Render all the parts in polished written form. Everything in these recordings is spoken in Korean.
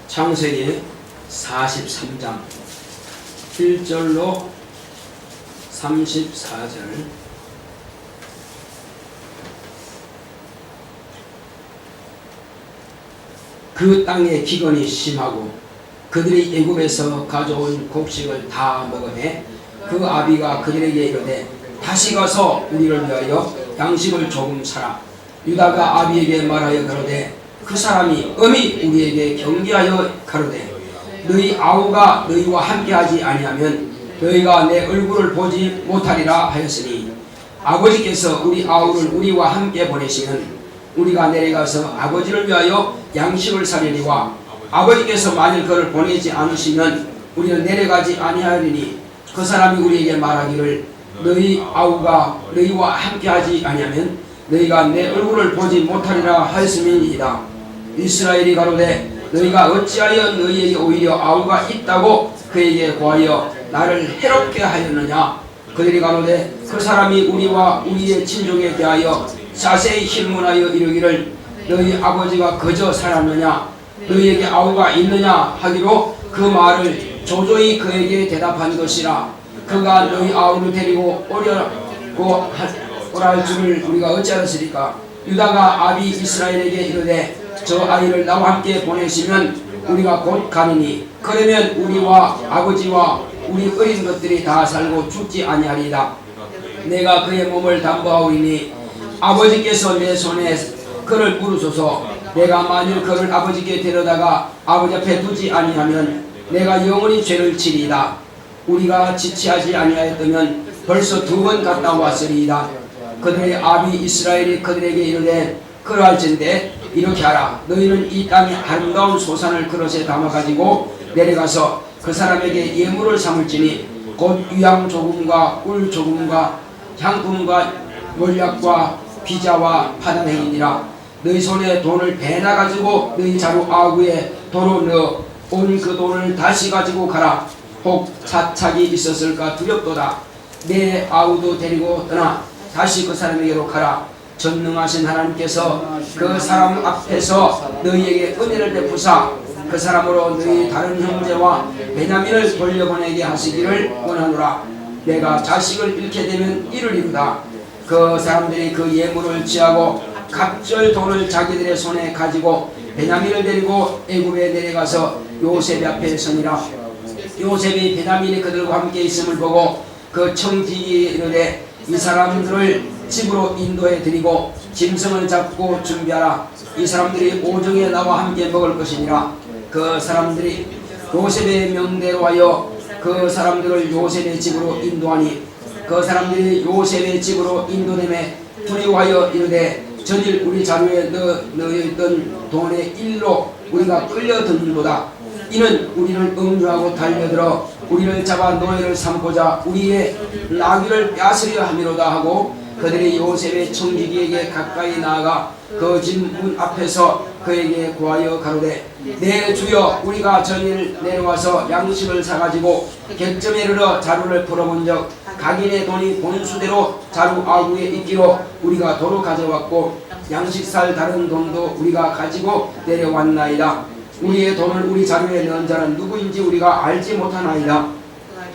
창세기 43장 1절로 34절. 그 땅에 기근이 심하고 그들이 애굽에서 가져온 곡식을 다 먹으매 그 아비가 그들에게 이르되 다시 가서 우리를 위하여 양식을 조금 사라. 유다가 아비에게 말하여 가로되 그 사람이 엄히 우리에게 경계하여 가로되 너희 아우가 너희와 함께하지 아니하면 너희가 내 얼굴을 보지 못하리라 하였으니 아버지께서 우리 아우를 우리와 함께 보내시면 우리가 내려가서 아버지를 위하여 양식을 사려니와 아버지께서 만일 그를 보내지 않으시면 우리는 내려가지 아니하리니 그 사람이 우리에게 말하기를 너희 아우가 너희와 함께하지 아니하면 너희가 내 얼굴을 보지 못하리라 하였음이니이다. 이스라엘이 가로되 너희가 어찌하여 너희에게 오히려 아우가 있다고 그에게 고하여 나를 해롭게 하였느냐. 그들이 가로되 그 사람이 우리와 우리의 친족에 대하여 자세히 질문하여 이르기를 너희 아버지가 그저 살았느냐 너희에게 아우가 있느냐 하기로 그 말을 조조히 그에게 대답한 것이라. 그가 너희 아우를 데리고 오려고 오랄 줄을 우리가 어찌 알았으리까. 유다가 아비 이스라엘에게 이르되 저 아이를 나와 함께 보내시면 우리가 곧 가리니 그러면 우리와 아버지와 우리 어린 것들이 다 살고 죽지 아니하리이다. 내가 그의 몸을 담보하오리니 아버지께서 내 손에 그를 물으소서. 내가 만일 그를 아버지께 데려다가 아버지 앞에 두지 아니하면 내가 영원히 죄를 지리이다. 우리가 지체하지 아니하였다면 벌써 2번 갔다 왔으리이다. 그들의 아비 이스라엘이 그들에게 이르되 그러할진대 이렇게 하라. 너희는 이 땅의 아름다운 소산을 그릇에 담아가지고 내려가서 그 사람에게 예물을 삼을지니 곧 유향 조금과 꿀 조금과 향품과 몰약과 비자와 파단행이니라. 너희 손에 돈을 배나 가지고 너희 자루 아구에 도로 넣어 온 그 돈을 다시 가지고 가라. 혹 사착이 있었을까 두렵도다. 내 아우도 데리고 떠나 다시 그 사람에게로 가라. 전능하신 하나님께서 그 사람 앞에서 너희에게 은혜를 베푸사 그 사람으로 너희 다른 형제와 베냐민을 돌려보내게 하시기를 원하노라. 내가 자식을 잃게 되면 이르리로다. 그 사람들이 그 예물을 취하고 갑절 돈을 자기들의 손에 가지고 베냐민을 데리고 애굽에 내려가서 요셉 앞에 서니라. 요셉이 베냐민이 그들과 함께 있음을 보고 그 청지기에 이르되 이 사람들을 집으로 인도해 드리고 짐승을 잡고 준비하라. 이 사람들이 오정에 나와 함께 먹을 것이니라. 그 사람들이 요셉의 명대로 하여 그 사람들을 요셉의 집으로 인도하니 그 사람들이 요셉의 집으로 인도됨에 두려워하여 이르되 전일 우리 자루에 넣어있던 돈의 일로 우리가 끌려드는도다. 이는 우리를 음주하고 달려들어 우리를 잡아 노예를 삼고자 우리의 나귀를 빼앗으려 함이로다 하고 그들이 요셉의 청지기에게 가까이 나아가 그 집 문 앞에서 그에게 구하여 가로되 내 주여 우리가 전일 내려와서 양식을 사가지고 객점에 이르러 자루를 풀어본적 각인의 돈이 본수대로 자루 아구에 있기로 우리가 도로 가져왔고 양식 살 다른 돈도 우리가 가지고 내려왔나이다. 우리의 돈을 우리 자루에 넣은 자는 누구인지 우리가 알지 못하나이다.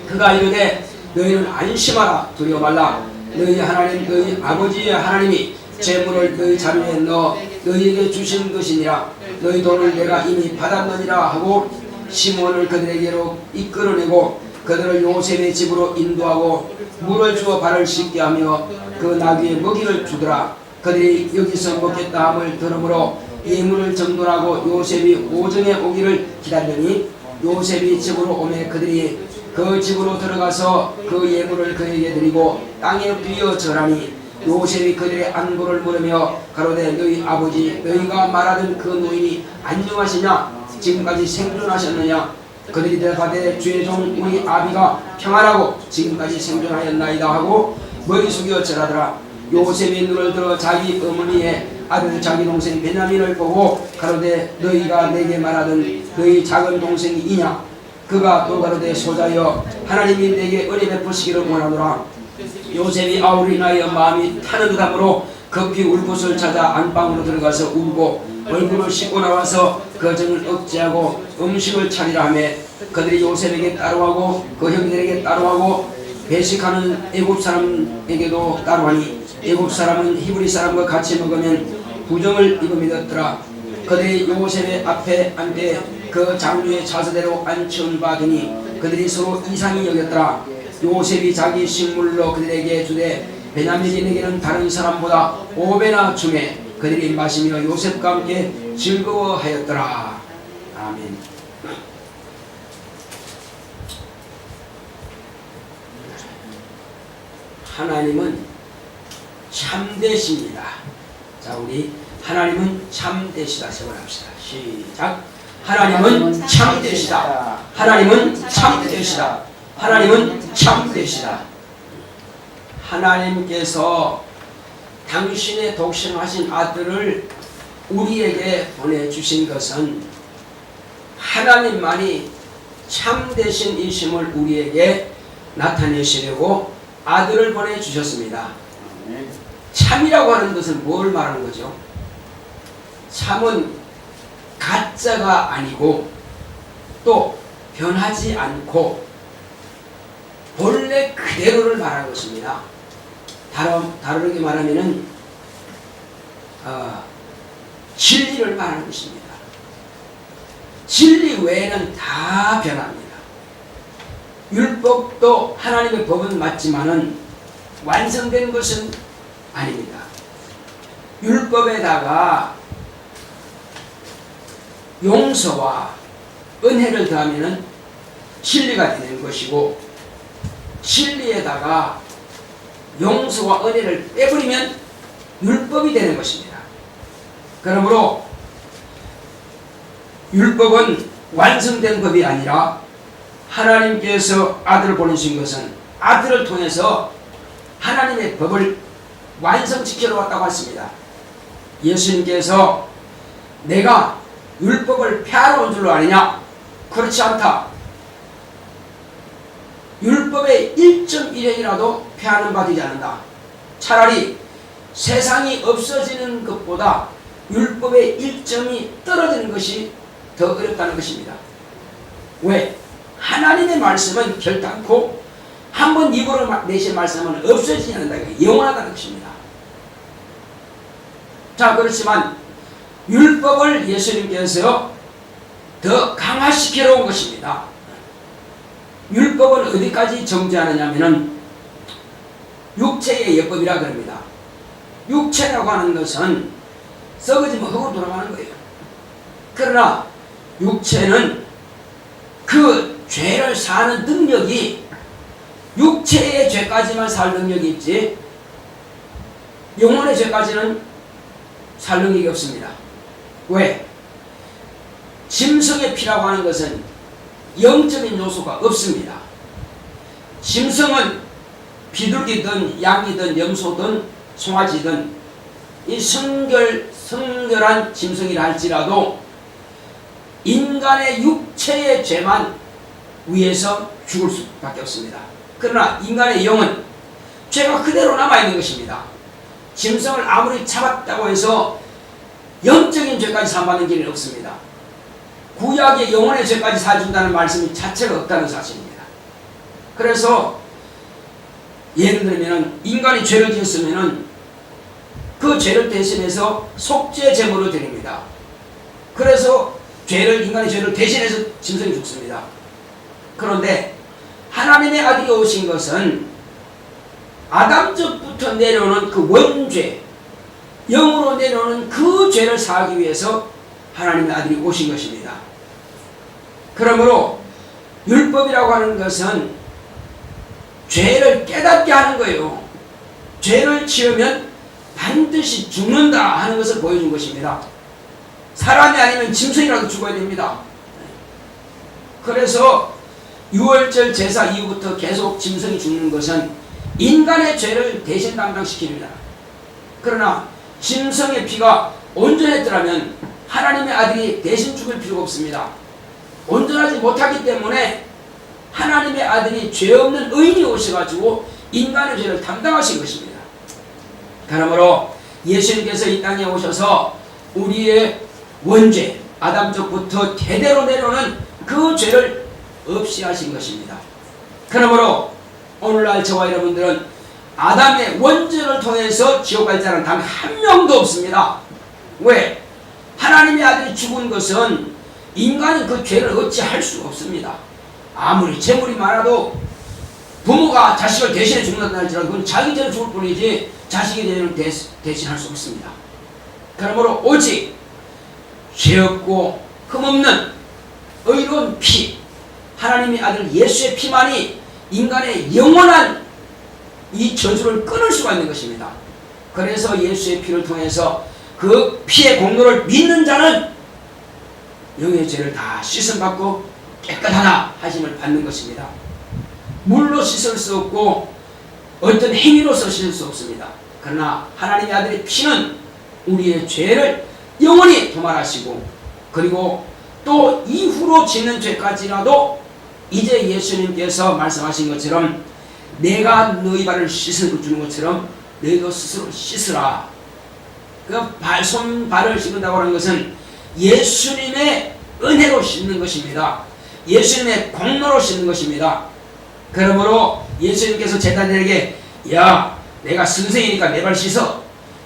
그가 이르되 너희는 안심하라. 두려워 말라. 너희 하나님 너희 아버지의 하나님이 재물을 너희 자루에 넣어 너희에게 주신 것이니라. 너희 돈을 내가 이미 받았느니라 하고 시몬을 그들에게로 이끌어내고 그들을 요셉의 집으로 인도하고 물을 주어 발을 씻게 하며 그 나귀의 먹이를 주더라. 그들이 여기서 먹겠다 함을 들으므로 예물을 정돈하고 요셉이 오정에 오기를 기다리니 요셉이 집으로 오매 그들이 그 집으로 들어가서 그 예물을 그에게 드리고 땅에 뛰어 절하니 요셉이 그들의 안부를 물으며 가로되 너희 아버지 너희가 말하던 그 노인이 안녕하시냐 지금까지 생존하셨느냐. 그들이 대답하되 주의 종 우리 아비가 평안하고 지금까지 생존하였나이다 하고 머리 숙여 절하더라. 요셉이 눈을 들어 자기 어머니의 아들 자기 동생 베냐민을 보고 가로되 너희가 내게 말하던 너희 작은 동생이 이냐. 그가 또 가로되 소자여 하나님이 내게 은혜 베푸시기를 원하노라. 요셉이 아우를 인하여 마음이 타는 듯함으로 급히 울 곳을 찾아 안방으로 들어가서 울고 얼굴을 씻고 나와서 그 정을 억제하고 음식을 차리라 하며 그들이 요셉에게 따로하고 그 형들에게 따로하고 배식하는 애굽 사람에게도 따로하니 애굽 사람은 히브리 사람과 같이 먹으면 부정을 입어 믿었더라. 그들이 요셉의 앞에 앉되 그 장류의 차서대로 앉혀온 바 되니 그들이 서로 이상히 여겼더라. 요셉이 자기 식물로 그들에게 주되 베냐민에게는 다른 사람보다 5배나 주매 그들이 마시며 요셉과 함께 즐거워하였더라. 아멘. 하나님은 참되십니다. 자, 우리 하나님은 참되시다 세번합시다. 시작. 하나님은 참되시다. 하나님은 참되시다. 하나님은 참되시다. 하나님께서 당신의 독생하신 아들을 우리에게 보내주신 것은 하나님만이 참되신 이심을 우리에게 나타내시려고 아들을 보내주셨습니다. 참이라고 하는 것은 뭘 말하는 거죠? 참은 가짜가 아니고 또 변하지 않고 본래 그대로를 말하는 것입니다. 다르게 말하면은 진리를 말하는 것입니다. 진리 외에는 다 변합니다. 율법도 하나님의 법은 맞지만은 완성된 것은 아닙니다. 율법에다가 용서와 은혜를 더하면은 진리가 되는 것이고 진리에다가 용서와 은혜를 빼버리면 율법이 되는 것입니다. 그러므로 율법은 완성된 법이 아니라 하나님께서 아들을 보내신 것은 아들을 통해서 하나님의 법을 완성시켜 왔다고 했습니다. 예수님께서 내가 율법을 폐하러 온 줄로 아느냐? 그렇지 않다. 율법의 1.1행이라도 폐하는 바 되지 않는다. 차라리 세상이 없어지는 것보다 율법의 1점이 떨어지는 것이 더 어렵다는 것입니다. 왜? 하나님의 말씀은 결단코 한번 입으로 내신 말씀은 없어지지 않는다. 영원하다는 것입니다. 자, 그렇지만 율법을 예수님께서 더 강화시키러 온 것입니다. 율법은 어디까지 정죄하느냐면은 육체의 예법이라 그럽니다. 육체라고 하는 것은 썩어지면 흙으로 돌아가는 거예요. 그러나 육체는 그 죄를 사는 능력이 육체의 죄까지만 살 능력이 있지 영혼의 죄까지는 살 능력이 없습니다. 왜? 짐승의 피라고 하는 것은 영적인 요소가 없습니다. 짐승은 비둘기든 양이든 염소든 송아지든 이 성결한 짐승이라 할지라도 인간의 육체의 죄만 위해서 죽을 수밖에 없습니다. 그러나 인간의 영은 죄가 그대로 남아있는 것입니다. 짐승을 아무리 잡았다고 해서 영적인 죄까지 사함받는 길은 없습니다. 구약의 영혼의 죄까지 사준다는 말씀이 자체가 없다는 사실입니다. 그래서 예를 들면 인간이 죄를 지었으면 그 죄를 대신해서 속죄 제물을 드립니다. 그래서 인간의 죄를 대신해서 짐승이 죽습니다. 그런데 하나님의 아들이 오신 것은 아담적부터 내려오는 그 원죄, 영으로 내려오는 그 죄를 사하기 위해서 하나님의 아들이 오신 것입니다. 그러므로 율법이라고 하는 것은 죄를 깨닫게 하는 거예요. 죄를 지으면 반드시 죽는다 하는 것을 보여준 것입니다. 사람이 아니면 짐승이라도 죽어야 됩니다. 그래서 유월절 제사 이후부터 계속 짐승이 죽는 것은 인간의 죄를 대신 담당시킵니다. 그러나 짐승의 피가 온전했더라면 하나님의 아들이 대신 죽을 필요가 없습니다. 온전하지 못하기 때문에 하나님의 아들이 죄 없는 의인이 오셔가지고 인간의 죄를 담당하신 것입니다. 그러므로 예수님께서 이 땅에 오셔서 우리의 원죄 아담족부터 대대로 내려오는 그 죄를 없이 하신 것입니다. 그러므로 오늘날 저와 여러분들은 아담의 원죄를 통해서 지옥 갈 자는 단 한 명도 없습니다. 왜? 하나님의 아들이 죽은 것은 인간이 그 죄를 어찌 할 수가 없습니다. 아무리 재물이 많아도 부모가 자식을 대신해 죽는다 할지라도 그건 자기 죄로 죽을 뿐이지 자식의 죄를 대신할 수 없습니다. 그러므로 오직 죄 없고 흠없는 의로운 피, 하나님의 아들 예수의 피만이 인간의 영원한 이 저주를 끊을 수가 있는 것입니다. 그래서 예수의 피를 통해서 그 피의 공로를 믿는 자는 영의 죄를 다 씻음받고 깨끗하다 하심을 받는 것입니다. 물로 씻을 수 없고 어떤 행위로서 씻을 수 없습니다. 그러나 하나님의 아들의 피는 우리의 죄를 영원히 도말하시고 그리고 또 이후로 짓는 죄까지라도 이제 예수님께서 말씀하신 것처럼 내가 너희 발을 씻어주는 것처럼 너희도 스스로 씻으라. 그 손발을 씻는다고 하는 것은 예수님의 은혜로 씻는 것입니다. 예수님의 공로로 씻는 것입니다. 그러므로 예수님께서 제자들에게 야 내가 선생이니까 내 발 씻어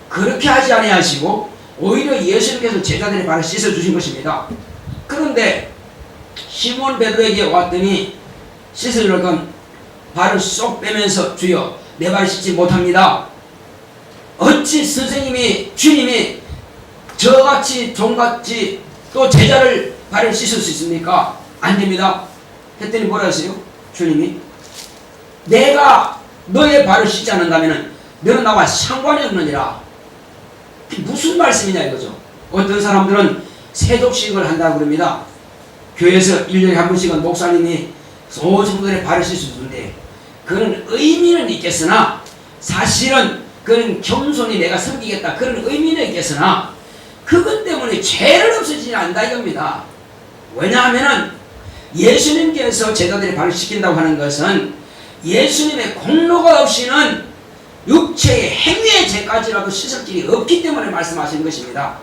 그렇게 하지 아니하시고 오히려 예수님께서 제자들의 발을 씻어주신 것입니다. 그런데 시몬 베드로에게 왔더니 씻으려고 건 발을 쏙 빼면서 주여 내 발 씻지 못합니다. 어찌 선생님이 주님이 저같이 종같이 또 제자를 발을 씻을 수 있습니까? 안 됩니다. 했더니 뭐라 했어요? 주님이 내가 너의 발을 씻지 않는다면 너는 나와 상관이 없느니라. 무슨 말씀이냐 이거죠. 어떤 사람들은 세족식을 한다고 그럽니다. 교회에서 1년에 한 번씩은 목사님이 소성들의 발을 씻어주는데 그런 의미는 있겠으나 사실은 그런 겸손히 내가 섬기겠다 그런 의미는 있겠으나 그것 때문에 죄를 없애지는 않는다 이겁니다. 왜냐하면 예수님께서 제자들의 발을 씻긴다고 하는 것은 예수님의 공로가 없이는 육체의 행위의 죄까지라도 씻을 길이 없기 때문에 말씀하신 것입니다.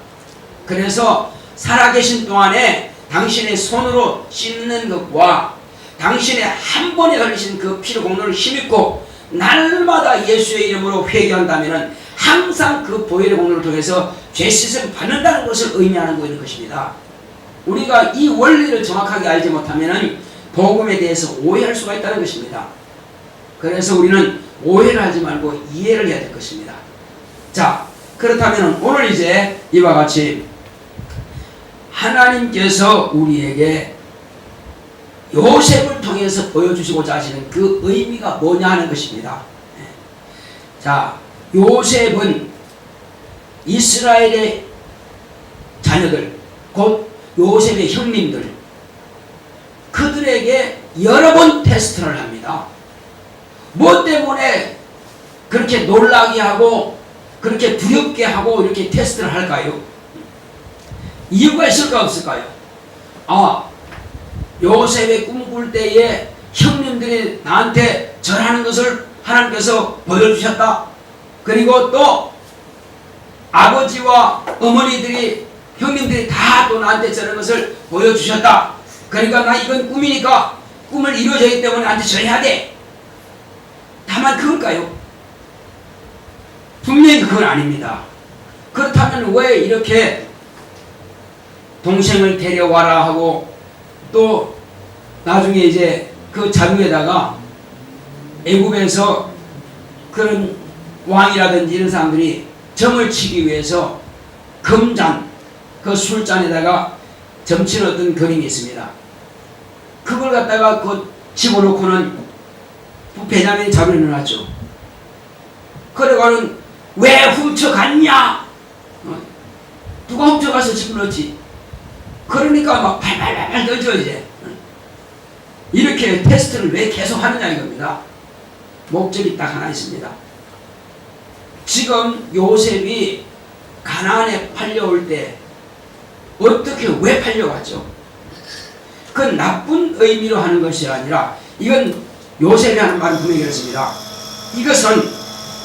그래서 살아계신 동안에 당신의 손으로 씻는 것과 당신의 한 번에 흘리신 그 피로 공로를 힘입고 날마다 예수의 이름으로 회개한다면 항상 그 보혈의 공로를 통해서 죄 씻음 받는다는 것을 의미하는 것입니다. 우리가 이 원리를 정확하게 알지 못하면 복음에 대해서 오해할 수가 있다는 것입니다. 그래서 우리는 오해를 하지 말고 이해를 해야 될 것입니다. 자, 그렇다면 오늘 이제 이와 같이 하나님께서 우리에게 요셉을 통해서 보여주시고자 하시는 그 의미가 뭐냐 하는 것입니다. 자, 요셉은 이스라엘의 자녀들, 곧 요셉의 형님들, 그들에게 여러 번 테스트를 합니다. 뭐 때문에 그렇게 놀라게 하고 그렇게 두렵게 하고 이렇게 테스트를 할까요? 이유가 있을까 없을까요? 요셉의 꿈 꿀 때에 형님들이 나한테 절하는 것을 하나님께서 보여주셨다. 그리고 또 아버지와 어머니들이 형님들이 다 또 나한테 저런 것을 보여주셨다. 그러니까 나 이건 꿈이니까 꿈을 이루어지기 때문에 나한테 절해야 돼. 다만 그걸까요? 분명히 그건 아닙니다. 그렇다면 왜 이렇게 동생을 데려와라 하고 또 나중에 이제 그 자루에다가 애굽에서 그런 왕이라든지 이런 사람들이 점을 치기 위해서 금잔, 그 술잔에다가 점치는 어떤 그림이 있습니다. 그걸 갖다가 그 집어넣고는 베냐민이 자루에 넣어놨죠. 그래가는 왜 훔쳐갔냐? 누가 훔쳐가서 집어넣었지? 그러니까 막 팔팔팔팔 떠져 이제. 이렇게 테스트를 왜 계속 하느냐 이겁니다. 목적이 딱 하나 있습니다. 지금 요셉이 가나안에 팔려올 때 어떻게 왜 팔려왔죠? 그건 나쁜 의미로 하는 것이 아니라 이건 요셉이 하는 말은 분명히 그렇습니다. 이것은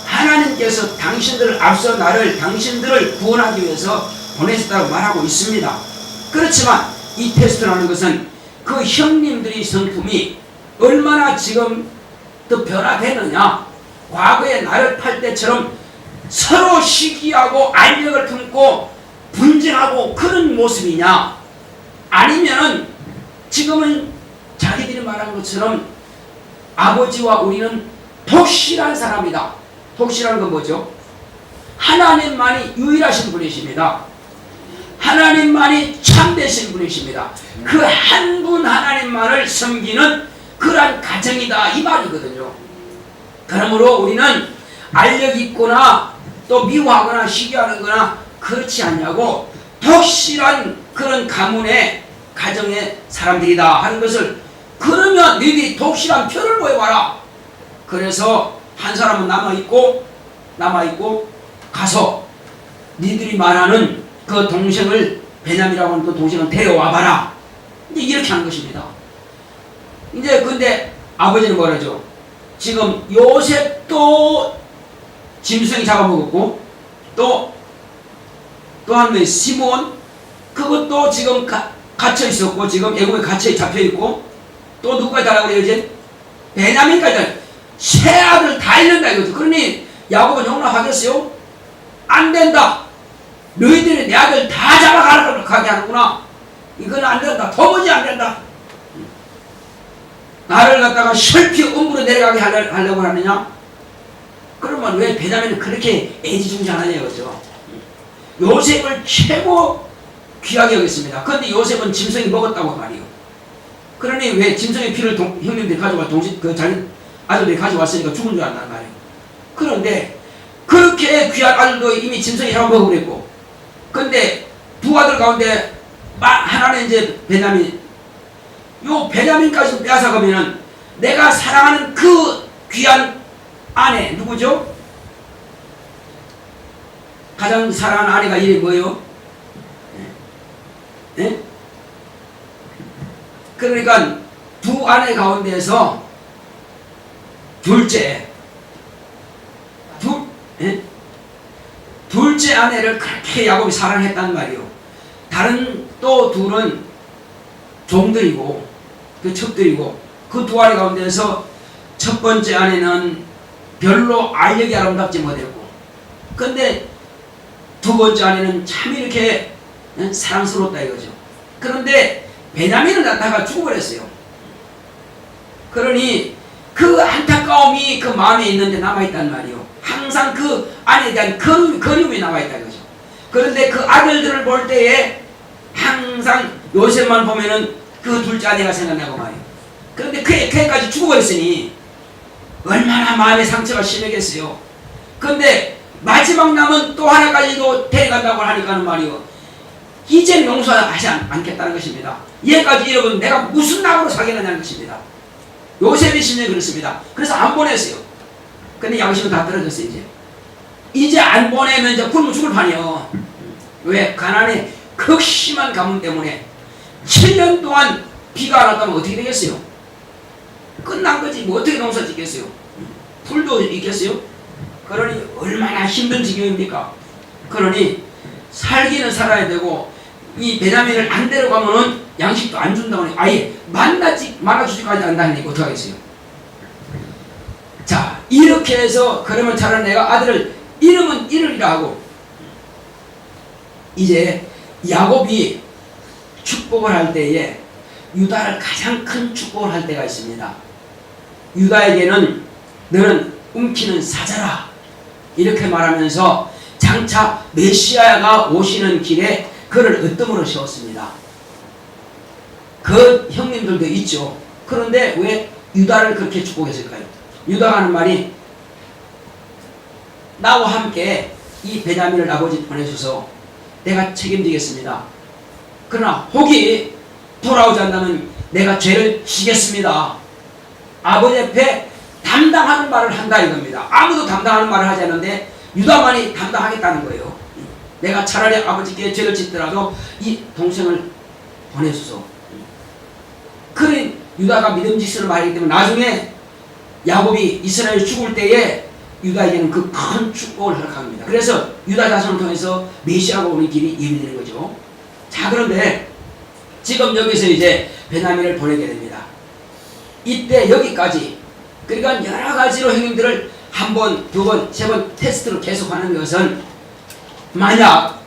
하나님께서 당신들을 앞서 나를 당신들을 구원하기 위해서 보내셨다고 말하고 있습니다. 그렇지만 이 테스트라는 것은 그 형님들의 성품이 얼마나 지금 더 변화되느냐, 과거에 나를 팔 때처럼 서로 시기하고 알력을 품고 분쟁하고 그런 모습이냐, 아니면은 지금은 자기들이 말한 것처럼 아버지와 우리는 독실한 사람이다. 독실한 건 뭐죠? 하나님만이 유일하신 분이십니다. 하나님만이 참되신 분이십니다. 그 한 분 하나님만을 섬기는 그러한 가정이다 이 말이거든요. 그러므로 우리는 알력 있거나 또 미워하거나 시기하는 거나 그렇지 않냐고 독실한 그런 가문의 가정의 사람들이다 하는 것을, 그러면 너희들이 독실한 표를 보여봐라. 그래서 한 사람은 남아있고 가서 니들이 말하는 그 동생을, 베냐민이라고 하는 그 동생을 데려와봐라. 이제 이렇게 하는 것입니다. 이제 근데 아버지는 뭐라죠? 지금 요셉도 짐승이 잡아먹었고 또 한 명이 시몬, 그것도 지금 갇혀 있었고 지금 애국에 갇혀 잡혀 있고 또 누구까지 달라고 그래요? 이제 베냐민까지 세 아들 다 잃는다 이거죠. 그러니 야곱은 용납하겠어요? 안 된다. 너희들이 내 아들 다 잡아가게 하는구나. 이건 안 된다. 도무지 안 된다. 나를 갖다가 슬피 음부로 내려가게 하려고 하느냐? 그러면 왜 베냐민은 그렇게 애지중지하느냐 이거죠. 요셉을 최고 귀하게 여겼습니다. 그런데 요셉은 짐승이 먹었다고 말이요. 그러니 왜 짐승의 피를 형님들이 가져와 자기 아들들이 가져왔으니까 죽은 줄 안단 말이에요. 그런데 그렇게 귀한 아들도 이미 짐승이 잡아먹어버렸고, 근데 두 아들 가운데 하나는 이제 베냐민, 요 베냐민까지 빼앗아가면은 내가 사랑하는 그 귀한 아내 누구죠? 가장 사랑하는 아내가 이름이 뭐예요? 네? 그러니까 두 아내 가운데에서 둘째 아내를 그렇게 야곱이 사랑했단 말이요. 다른 또 둘은 종들이고 그 첩들이고, 그 두 아내 가운데서 첫 번째 아내는 별로 알력이 아름답지 못했고, 근데 두 번째 아내는 참 이렇게 사랑스럽다 이거죠. 그런데 베냐민은 낳다가 죽어버렸어요. 그러니 그 안타까움이 그 마음에 있는데 남아있단 말이요. 항상 그 아내에 대한 그리움이 남아있다 이거죠. 그런데 그 아들들을 볼 때에 항상 요셉만 보면은 그 둘째 아내가 생각나고 말이요. 그런데 그 애까지 죽어버렸으니 얼마나 마음의 상처가 심하겠어요. 그런데 마지막 남은 또 하나까지도 데려간다고 하니까는 말이요, 이제는 용서하지 않겠다는 것입니다. 얘까지 잃어버리면 내가 무슨 낙으로 사귀느냐는 것입니다. 요셉의 심정이 그렇습니다. 그래서 안 보냈어요. 근데 양심은 다 떨어졌어요. 이제 안 보내면 이제 굶어 죽을 판이요. 왜? 가난의 극심한 가뭄 때문에 7년 동안 비가 안 왔다면 어떻게 되겠어요? 끝난 거지. 뭐 어떻게 농사 짓겠어요? 풀도 있겠어요? 그러니 얼마나 힘든 지경입니까? 그러니 살기는 살아야 되고, 이 베냐민을 안 데려가면은 양식도 안 준다고 하니 아예 말아주지까지 안다니까 어떡하겠어요? 자, 이렇게 해서 그러면 차라리 내가 아들을 잃으면 잃으리라 하고, 이제 야곱이 축복을 할 때에 유다를 가장 큰 축복을 할 때가 있습니다. 유다에게는 너는 움키는 사자라 이렇게 말하면서 장차 메시아가 오시는 길에 그를 으뜸으로 세웠습니다. 그 형님들도 있죠. 그런데 왜 유다를 그렇게 축복했을까요? 유다가 하는 말이, 나와 함께 이 베냐민을 아버지 보내셔서 내가 책임지겠습니다. 그러나 혹이 돌아오지 않다면 내가 죄를 지겠습니다. 아버지 앞에 담당하는 말을 한다 이겁니다. 아무도 담당하는 말을 하지 않는데 유다만이 담당하겠다는 거예요. 내가 차라리 아버지께 죄를 짓더라도 이 동생을 보내소서. 그런 유다가 믿음직스러운 말이기 때문에 나중에 야곱이 이스라엘 죽을 때에 유다에게는 그 큰 축복을 허락합니다. 그래서 유다 자손을 통해서 메시아가 오는 길이 예비되는 거죠. 자, 그런데 지금 여기서 이제 베냐민을 보내게 됩니다. 이때 여기까지, 그러니까 여러 가지로 형님들을 한 번, 두 번, 세 번 테스트로 계속하는 것은, 만약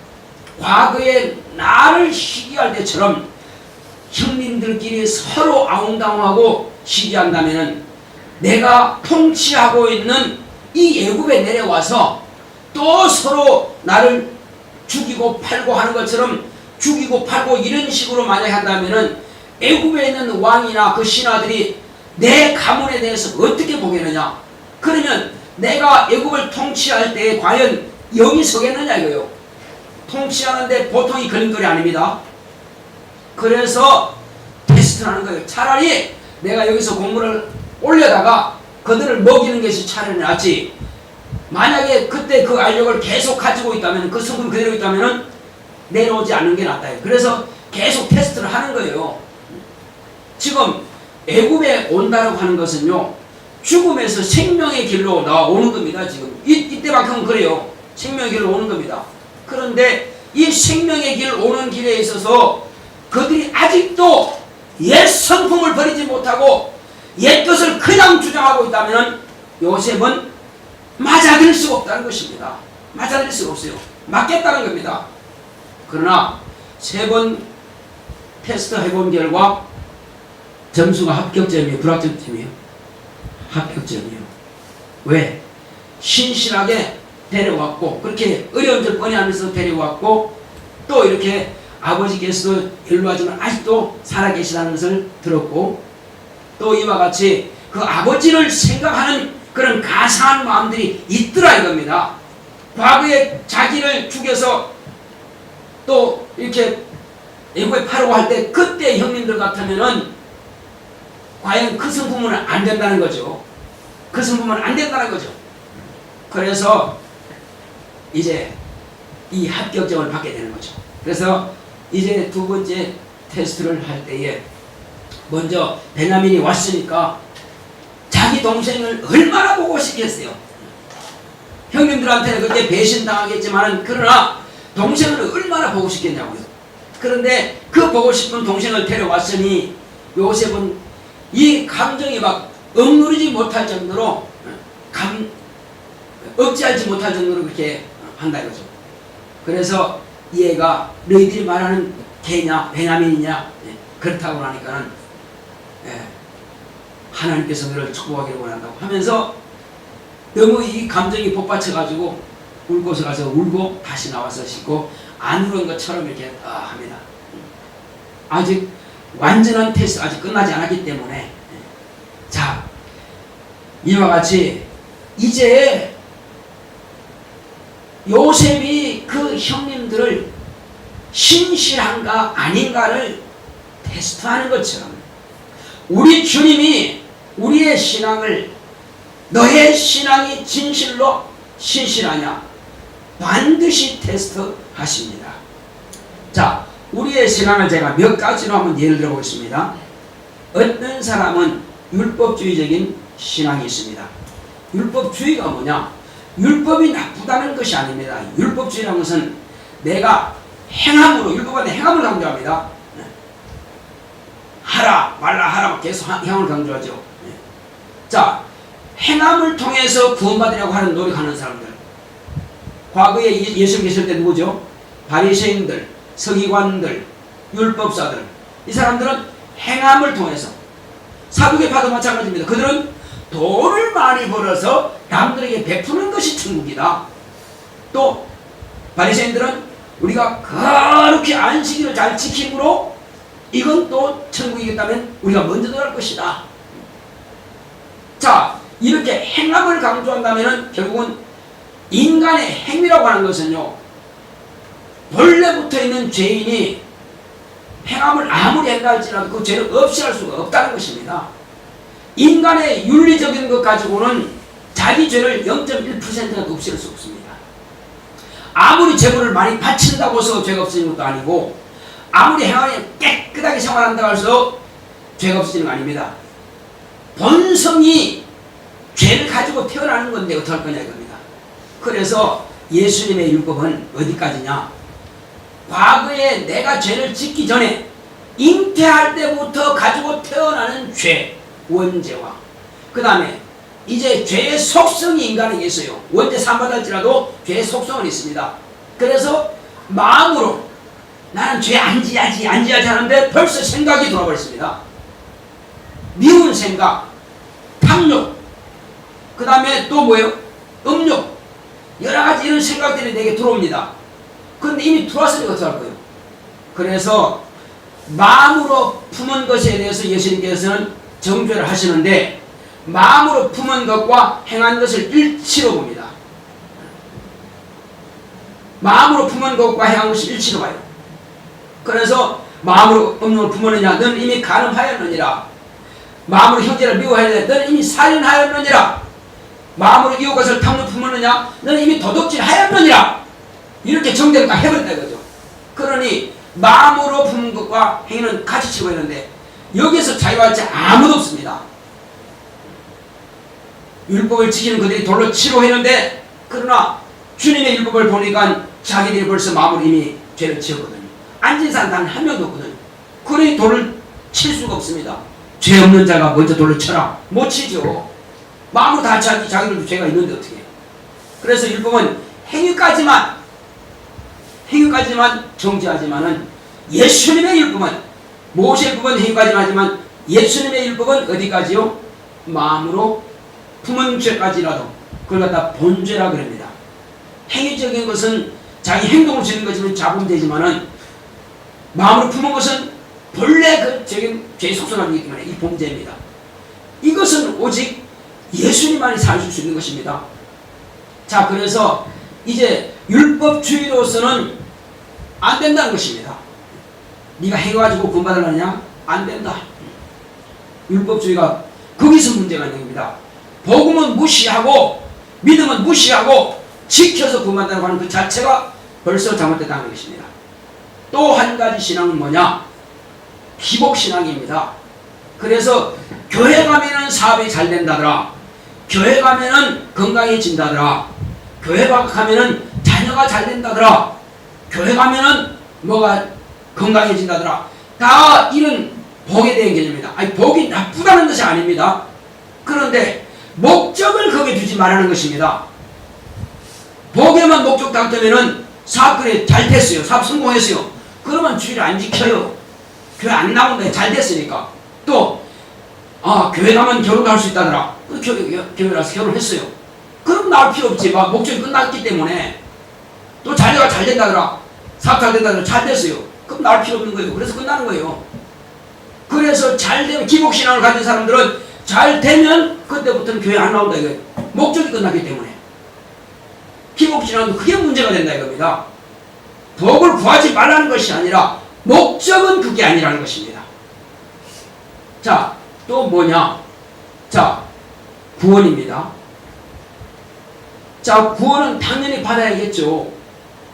과거에 나를 시기할 때처럼 형님들끼리 서로 아웅다웅하고 시기한다면은 내가 통치하고 있는 이 애굽에 내려와서 또 서로 나를 죽이고 팔고 하는 것처럼 죽이고 팔고 이런 식으로 만약에 한다면은 애굽에 있는 왕이나 그 신하들이 내 가문에 대해서 어떻게 보겠느냐? 그러면 내가 애굽을 통치할 때 과연 영이 서겠느냐 이거요. 통치하는데 보통이 걸림돌이 아닙니다. 그래서 테스트하는 거예요. 차라리 내가 여기서 공물을 올려다가 그들을 먹이는 것이 차라리 낫지. 만약에 그때 그 알력을 계속 가지고 있다면, 그 성분 그대로 있다면 내려오지 않는 게 낫다. 그래서 계속 테스트를 하는 거예요. 지금 애굽에 온다라고 하는 것은요, 죽음에서 생명의 길로 나오는 겁니다. 지금 이때만큼은 그래요. 생명의 길로 오는 겁니다. 그런데 이 생명의 길 오는 길에 있어서 그들이 아직도 옛 성품을 버리지 못하고 옛 것을 그냥 주장하고 있다면 요셉은 맞아들일 수가 없다는 것입니다. 맞아들일 수가 없어요. 맞겠다는 겁니다. 그러나 세 번 테스트 해본 결과 점수가 합격점이에요? 불합격점이에요? 합격점이에요. 왜? 신실하게 데려왔고, 그렇게 어려운 절 뻔히 하면서 데려왔고, 또 이렇게 아버지께서도 연로하지만 아직도 살아계시다는 것을 들었고, 또 이와 같이 그 아버지를 생각하는 그런 가상한 마음들이 있더라 이겁니다. 과거에 자기를 죽여서 또 이렇게 애굽에 팔려고 할 때 그때 형님들 같으면은 과연 그 성품은 안 된다는 거죠. 그 성품은 안 된다는 거죠. 그래서 이제 이 합격점을 받게 되는 거죠. 그래서 이제 두 번째 테스트를 할 때에 먼저 베냐민이 왔으니까 자기 동생을 얼마나 보고 싶겠어요. 형님들한테는 그때 배신당하겠지만 그러나 동생을 얼마나 보고 싶겠냐고요. 그런데 그 보고 싶은 동생을 데려왔으니 요셉은 이 감정이 막 억누르지 못할 정도로 억제하지 못할 정도로 그렇게 한다 이거죠. 그래서 얘가 너희들이 말하는 개냐 베냐민이냐 그렇다고 하니까는 하나님께서 너를 축복하기를 원한다고 하면서 너무 이 감정이 복받쳐 가지고 울 곳에 가서 울고 다시 나와서 씻고 안 울은 것처럼 이렇게 합니다. 아직 완전한 테스트 아직 끝나지 않았기 때문에 자 이와 같이 이제 요셉이 그 형님들을 신실한가 아닌가를 테스트하는 것처럼 우리 주님이 우리의 신앙을 너의 신앙이 진실로 신실하냐 반드시 테스트하십니다. 자, 우리의 신앙을 제가 몇 가지로 한번 예를 들어 보겠습니다. 어떤 사람은 율법주의적인 신앙이 있습니다. 율법주의가 뭐냐? 율법이 나쁘다는 것이 아닙니다. 율법주의라는 것은 내가 행함으로, 율법 안에 행함을 강조합니다. 하라 말라 하라 계속 행함을 강조하죠. 자, 행함을 통해서 구원받으려고 하는 노력하는 사람들, 과거에 예수님 계실 때 누구죠? 바리새인들, 서기관들, 율법사들, 이 사람들은 행함을 통해서, 사두개파도 마찬가지입니다. 그들은 돈을 많이 벌어서 남들에게 베푸는 것이 천국이다. 또 바리새인들은 우리가 그렇게 안식일을 잘 지킴으로 이건 또 천국이겠다면 우리가 먼저 들어갈 것이다. 자, 이렇게 행함을 강조한다면 결국은 인간의 행위라고 하는 것은요, 본래부터 있는 죄인이 행함을 아무리 한다 할지라도 그 죄를 없이 할 수가 없다는 것입니다. 인간의 윤리적인 것 가지고는 자기 죄를 0.1%가 없앨 수 없습니다. 아무리 재물을 많이 바친다고 해서 죄가 없어지는 것도 아니고, 아무리 행함이 깨끗하게 생활한다고 해서 죄가 없어지는 거 아닙니다. 본성이 죄를 가지고 태어나는 건데 어떡할 거냐 이겁니다. 그래서 예수님의 율법은 어디까지냐? 과거에 내가 죄를 짓기 전에 잉태할 때부터 가지고 태어나는 죄, 원죄와 그 다음에 이제 죄의 속성이 인간에게 있어요. 원죄 삼받을지라도 죄의 속성은 있습니다. 그래서 마음으로 나는 죄 안 지어야지 하는데 벌써 생각이 돌아버렸습니다. 미운 생각, 탐욕, 그 다음에 또 뭐예요? 음욕, 여러가지 이런 생각들이 내게 들어옵니다. 그런데 이미 들어왔으니까 어떡할 거예요? 그래서 마음으로 품은 것에 대해서 예수님께서는 정죄를 하시는데 마음으로 품은 것과 행한 것을 일치로 봅니다. 마음으로 품은 것과 행한 것을 일치로 봐요. 그래서 마음으로 음욕을 품었느냐? 너는 이미 간음하였느니라. 마음으로 형제를 미워하였느냐? 너는 이미 살인하였느니라. 마음으로 이웃것을 탐욕 품었느냐? 너는 이미 도둑질하였느니라. 이렇게 정죄를 다 해버렸다 이거죠. 그러니 마음으로 품은 것과 행위는 같이 치고 있는데 여기에서 자유할 자 아무도 없습니다. 율법을 지키는 그들이 돌로 치고 했는데 그러나 주님의 율법을 보니까 자기들이 벌써 마음으로 이미 죄를 지었거든요. 앉은 사람 단 한 명도 없거든요. 그러니 돌을 칠 수가 없습니다. 죄 없는 자가 먼저 돌을 쳐라. 못 치죠. 마음으로 다 자기들도 죄가 있는데 어떻게 해요. 그래서 율법은 행위까지만 정죄하지만은 예수님의 율법은 모세 율법은 행위까지만 하지만 예수님의 율법은 어디까지요? 마음으로 품은 죄까지라도 그걸 갖다 본죄라 그럽니다. 행위적인 것은 자기 행동을 지는 것이면 잡음되지만은 마음으로 품은 것은 본래 그 죄의 속성이기 때문에 이 범죄입니다. 이것은 오직 예수님만이 사실 수 있는 것입니다. 자, 그래서 이제 율법주의로서는 안 된다는 것입니다. 네가 해가지고 구원받으려냐? 안 된다. 율법주의가 거기서 문제가 있는 겁니다. 복음은 무시하고 믿음은 무시하고 지켜서 구원받는다고 하는 그 자체가 벌써 잘못됐다는 것입니다. 또 한 가지 신앙은 뭐냐? 기복신앙입니다. 그래서 교회 가면은 사업이 잘 된다더라. 교회 가면은 건강해진다더라. 교회 가면은 자녀가 잘 된다더라. 교회 가면은 뭐가 건강해진다더라. 다 이런 복에 대한 개념입니다. 아니, 복이 나쁘다는 것이 아닙니다. 그런데 목적을 거기에 두지 말라는 것입니다. 복에만 목적 당되면은 사업이 잘 됐어요. 사업 성공했어요. 그러면 주의를 안 지켜요. 교회 안 나온다. 잘 됐으니까. 또 교회 가면 결혼도 할 수 있다더라. 교회 가서 결혼했어요. 그럼 나올 필요 없지. 목적이 끝났기 때문에. 또 자녀가 잘 된다더라. 사업 잘 된다더라. 잘 됐어요. 그럼 나올 필요 없는 거예요. 그래서 끝나는 거예요. 그래서 잘 되면 기복신앙을 가진 사람들은 잘 되면 그때부터는 교회 안 나온다 이거예요. 목적이 끝났기 때문에. 기복신앙도 그게 문제가 된다 이겁니다. 복을 구하지 말라는 것이 아니라 목적은 그게 아니라는 것입니다. 자, 또 뭐냐? 자, 구원입니다. 자, 구원은 당연히 받아야겠죠.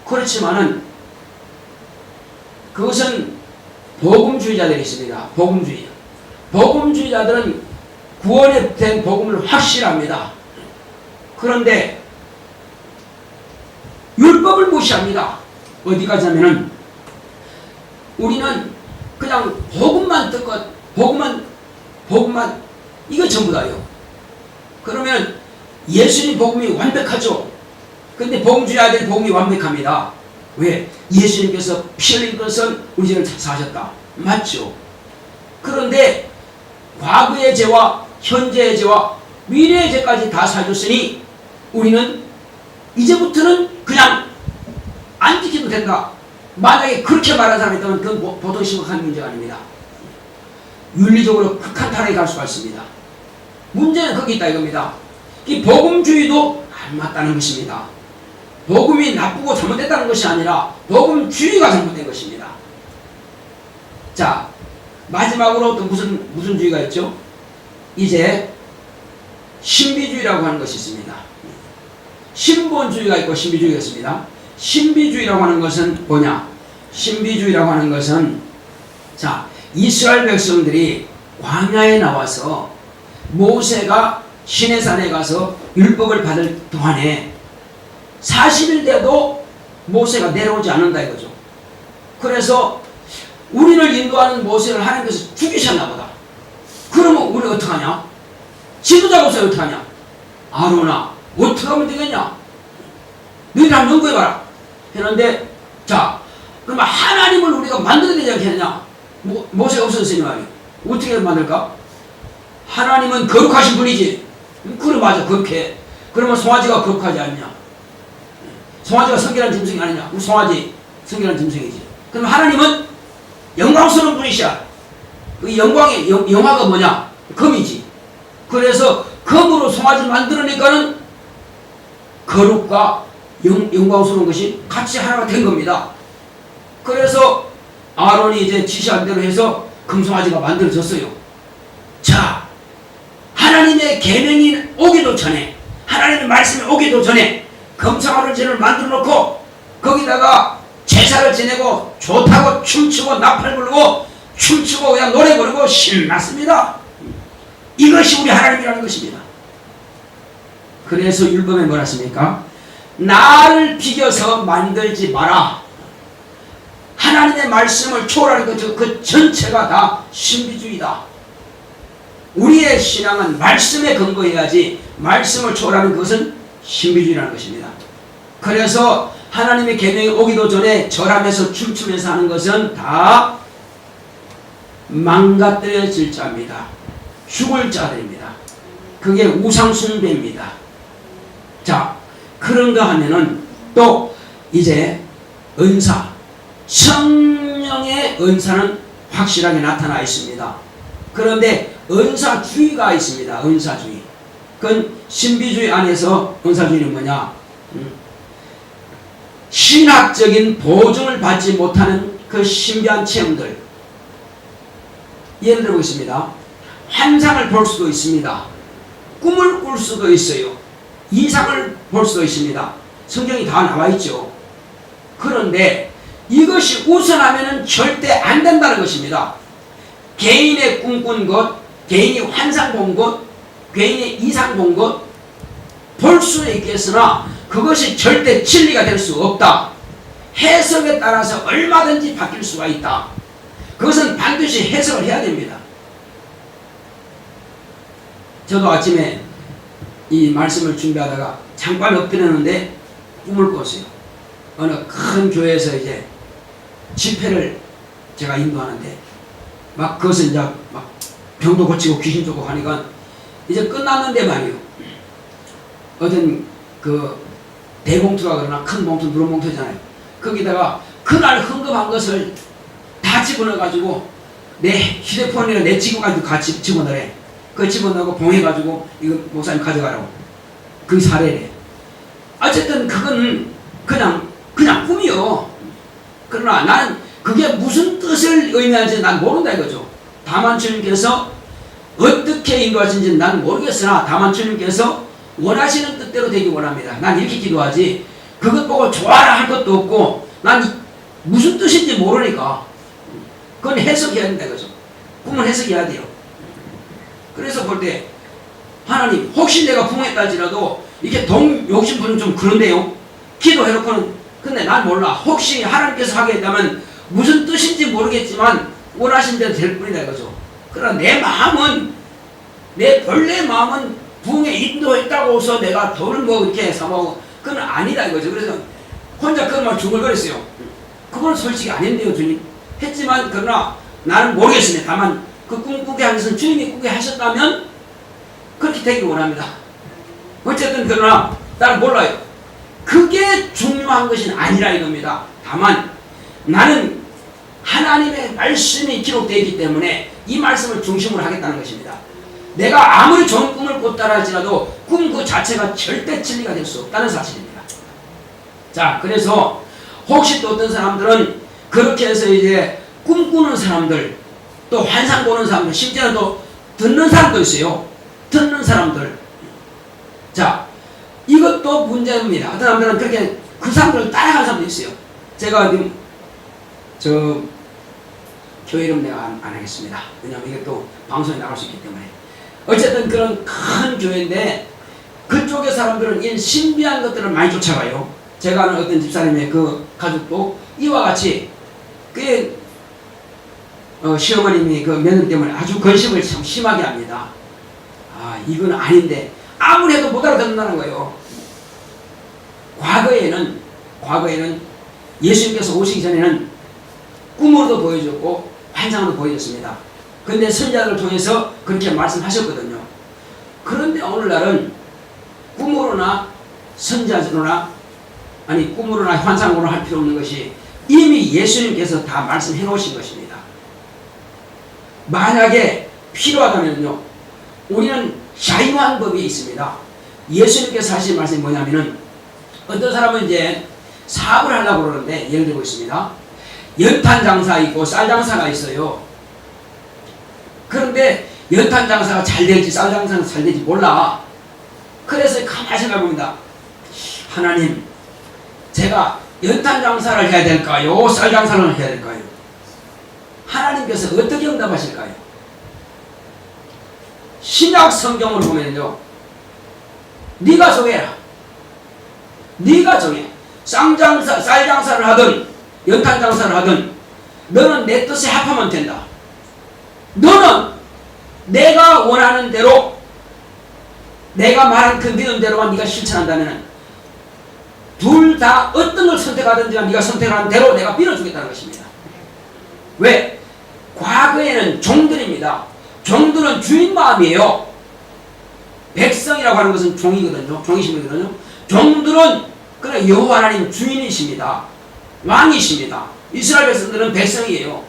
그렇지만은 그것은 복음주의자들이 있습니다. 복음주의자들은 구원에 된 복음을 확실합니다. 그런데 율법을 무시합니다. 어디까지 하면은 우리는 그냥 복음만 듣고 복음만 이거 전부 다요. 그러면 예수님 복음이 완벽하죠. 근데 복음주의자들이 복음이 완벽합니다. 왜? 예수님께서 피 흘린 것은 우리 죄를 사하셨다. 맞죠? 그런데 과거의 죄와 현재의 죄와 미래의 죄까지 다 사줬으니 우리는 이제부터는 그냥 안 지켜도 된다. 만약에 그렇게 말하는 사람이 있다면 그건 보통 심각한 문제가 아닙니다. 윤리적으로 극한 타락에 갈 수가 있습니다. 문제는 거기 있다 이겁니다. 이 복음주의도 안 맞다는 것입니다. 복음이 나쁘고 잘못됐다는 것이 아니라 복음주의가 잘못된 것입니다. 자, 마지막으로 또 무슨 주의가 있죠? 이제 신비주의라고 하는 것이 있습니다. 신본주의가 있고 신비주의가 있습니다. 신비주의라고 하는 것은 뭐냐? 신비주의라고 하는 것은 자, 이스라엘 백성들이 광야에 나와서 모세가 시내산에 가서 율법을 받을 동안에 40일 돼도 모세가 내려오지 않는다 이거죠. 그래서 우리를 인도하는 모세를 하나님께서 죽이셨나 보다. 그러면 우리 어떡하냐? 지도자가 없어요. 어떡하냐? 아론아 어떻게 하면 되겠냐? 너희들 한번 연구해봐라 했는데, 자 그러면 하나님을 우리가 만들어야 되지 않겠냐? 모세가 없었으니 말이야. 어떻게 만들까? 하나님은 거룩하신 분이지. 그래 맞아 거룩해. 그러면 송아지가 거룩하지 않냐? 송아지가 성결한 짐승이 아니냐? 우리 송아지 성결한 짐승이지. 그럼 하나님은 영광스러운 분이시야. 그 영광의 영화가 뭐냐? 금이지. 그래서 금으로 송아지를 만들어내니까는 거룩과 영광스러운 것이 같이 하나가 된 겁니다. 그래서 아론이 이제 지시한 대로 해서 금송아지가 만들어졌어요. 자, 하나님의 계명이 오기도 전에, 하나님의 말씀이 오기도 전에 금송아지를 만들어 놓고 거기다가 제사를 지내고 좋다고 춤추고 나팔 불고 춤추고 그냥 노래 부르고 신났습니다. 이것이 우리 하나님이라는 것입니다. 그래서 율법에 뭐라 했습니까? 나를 비교서 만들지 마라. 하나님의 말씀을 초월하는 그 전체가 다 신비주의다. 우리의 신앙은 말씀에 근거해야지 말씀을 초월하는 것은 신비주의라는 것입니다. 그래서 하나님의 계명이 오기도 전에 절하면서 춤추면서 하는 것은 다 망가뜨려질 자입니다. 죽을 자들입니다. 그게 우상숭배입니다. 자, 그런가 하면은 또 이제 은사, 성령의 은사는 확실하게 나타나 있습니다. 그런데 은사주의가 있습니다. 은사주의. 그건 신비주의 안에서 은사주의는 뭐냐? 신학적인 보증을 받지 못하는 그 신비한 체험들. 예를 들어보겠습니다. 환상을 볼 수도 있습니다. 꿈을 꿀 수도 있어요. 이상을 볼 수도 있습니다. 성경이 다 나와 있죠. 그런데 이것이 우선하면 절대 안 된다는 것입니다. 개인의 꿈꾼 것, 개인이 환상 본 것, 개인의 이상 본 것 볼 수는 있겠으나 그것이 절대 진리가 될 수 없다. 해석에 따라서 얼마든지 바뀔 수가 있다. 그것은 반드시 해석을 해야 됩니다. 저도 아침에 이 말씀을 준비하다가 잠깐 엎드렸는데 꿈을 꿨어요. 어느 큰 교회에서 이제 집회를 제가 인도하는데 막 그것은 이제 막 병도 고치고 귀신 쫓고 하니까 이제 끝났는데 말이요. 어떤 그 대봉투라 그러나 큰 봉투, 누런 봉투잖아요. 거기다가 그날 헌금한 것을 다 집어넣어가지고 내 휴대폰이나 내 친구까지도 같이 집어넣으래. 그 집어넣고 봉해가지고 이거 목사님 가져가라고. 그 사례래. 어쨌든 그건 그냥 꿈이요. 그러나 나는 그게 무슨 뜻을 의미하는지 난 모른다 이거죠. 다만 주님께서 어떻게 인도하신지 난 모르겠으나 다만 주님께서 원하시는 뜻대로 되기 원합니다. 난 이렇게 기도하지 그것 보고 좋아라 할 것도 없고 난 무슨 뜻인지 모르니까 그건 해석해야 된다 이거죠. 꿈은 해석해야 돼요. 그래서 볼 때 하나님 혹시 내가 궁했다 할지라도 이렇게 욕심부리면 좀 그런데요. 기도해놓고는 근데 난 몰라. 혹시 하나님께서 하게 된다면 무슨 뜻인지 모르겠지만 원하신 대로 될 뿐이다 이거죠. 그러나 내 마음은 내 본래 마음은 부흥에 인도했다고 해서 내가 돈을 뭐 이렇게 사먹고 그건 아니다 이거죠. 그래서 혼자 그런 말 중얼거렸어요. 그건 솔직히 아닌데요 주님. 했지만 그러나 나는 모르겠습니다. 다만 그 꿈꾸게 하는 것은 주님이 꾸게 하셨다면 그렇게 되길 원합니다. 어쨌든 그러나 나는 몰라요. 그게 중요한 것은 아니라 이겁니다. 다만 나는 하나님의 말씀이 기록되어 있기 때문에 이 말씀을 중심으로 하겠다는 것입니다. 내가 아무리 좋은 꿈을 꿨다 할지라도 꿈 그 자체가 절대 진리가 될 수 없다는 사실입니다. 자, 그래서 혹시 또 어떤 사람들은 그렇게 해서 이제 꿈꾸는 사람들, 또 환상 보는 사람들, 심지어는 또 듣는 사람도 있어요. 듣는 사람들. 자, 이것도 문제입니다. 어떤 사람들은 그렇게 그 사람들을 따라가는 사람도 있어요. 제가 지금 교회 이름 내가 안 하겠습니다. 왜냐하면 이게 또 방송에 나갈 수 있기 때문에. 어쨌든 그런 큰 교회인데 그쪽의 사람들은 이 신비한 것들을 많이 쫓아가요. 제가 아는 어떤 집사님의 그 가족도 이와 같이 그 시어머님이 그 며느리 때문에 아주 건식을 참 심하게 합니다. 아, 이건 아닌데 아무리 해도 못 알아듣는다는 거예요. 과거에는 예수님께서 오시기 전에는 꿈으로도 보여줬고 환상으로 보여줬습니다. 근데 선자들을 통해서 그렇게 말씀하셨거든요. 그런데 오늘날은 꿈으로나 선자로나 아니 꿈으로나 환상으로나 할 필요 없는 것이 이미 예수님께서 다 말씀해 놓으신 것입니다. 만약에 필요하다면요, 우리는 자유한 법이 있습니다. 예수님께서 하신 말씀이 뭐냐면은, 어떤 사람은 이제 사업을 하려고 그러는데, 예를 들고 있습니다. 연탄 장사 있고 쌀 장사가 있어요. 그런데 연탄 장사가 잘 될지 쌀 장사가 잘 될지 몰라. 그래서 가만히 생각해 봅니다. 하나님, 제가 연탄 장사를 해야 될까요? 쌀 장사를 해야 될까요? 하나님께서 어떻게 응답하실까요? 신약 성경을 보면요, 네가 정해라. 네가 정해. 쌀 장사를 하든 연탄 장사를 하든 너는 내 뜻에 합하면 된다. 너는 내가 원하는 대로, 내가 말한 그 믿음대로만 네가 실천한다면 둘 다 어떤 걸 선택하든지 네가 선택하는 대로 내가 빌어주겠다는 것입니다. 왜? 과거에는 종들입니다. 종들은 주인 마음이에요. 백성이라고 하는 것은 종이거든요. 종이심이거든요. 종들은 그냥 여호와 하나님 주인이십니다. 왕이십니다. 이스라엘 백성들은 백성이에요.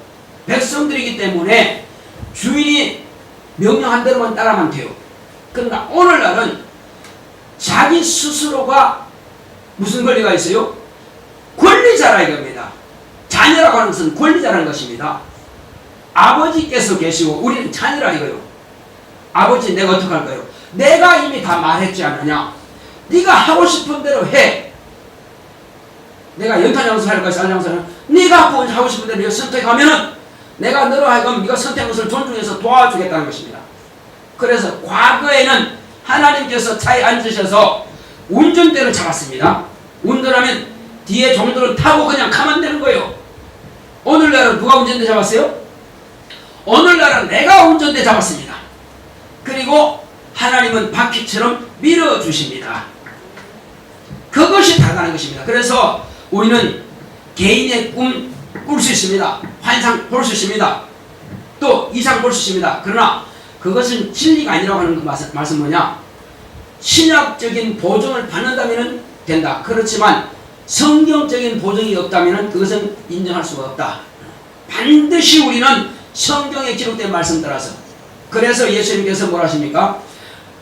백성들이기 때문에 주인이 명령한 대로만 따라만 돼요. 그러나 오늘날은 자기 스스로가 무슨 권리가 있어요? 권리자라 이겁니다. 자녀라고 하는 것은 권리자라는 것입니다. 아버지께서 계시고 우리는 자녀라 이거요. 아버지, 내가 어떻게 할까요? 내가 이미 다 말했지 않느냐? 네가 하고 싶은 대로 해. 내가 연탄 장사를 할까 쌀 장사를 네가 하고 싶은 대로 선택하면은 내가 너로 하여금 네가 선택한 것을 존중해서 도와주겠다는 것입니다. 그래서 과거에는 하나님께서 차에 앉으셔서 운전대를 잡았습니다. 운전하면 뒤에 종들은 타고 그냥 가면 되는 거예요. 오늘날은 누가 운전대 잡았어요? 오늘날은 내가 운전대 잡았습니다. 그리고 하나님은 바퀴처럼 밀어주십니다. 그것이 다르다는 것입니다. 그래서 우리는 개인의 꿈 꿀 수 있습니다. 환상 볼 수 있습니다. 또 이상 볼 수 있습니다. 그러나 그것은 진리가 아니라고 하는 그 말씀 뭐냐? 신약적인 보증을 받는다면 된다. 그렇지만 성경적인 보증이 없다면 그것은 인정할 수가 없다. 반드시 우리는 성경에 기록된 말씀 따라서. 그래서 예수님께서 뭐라 하십니까?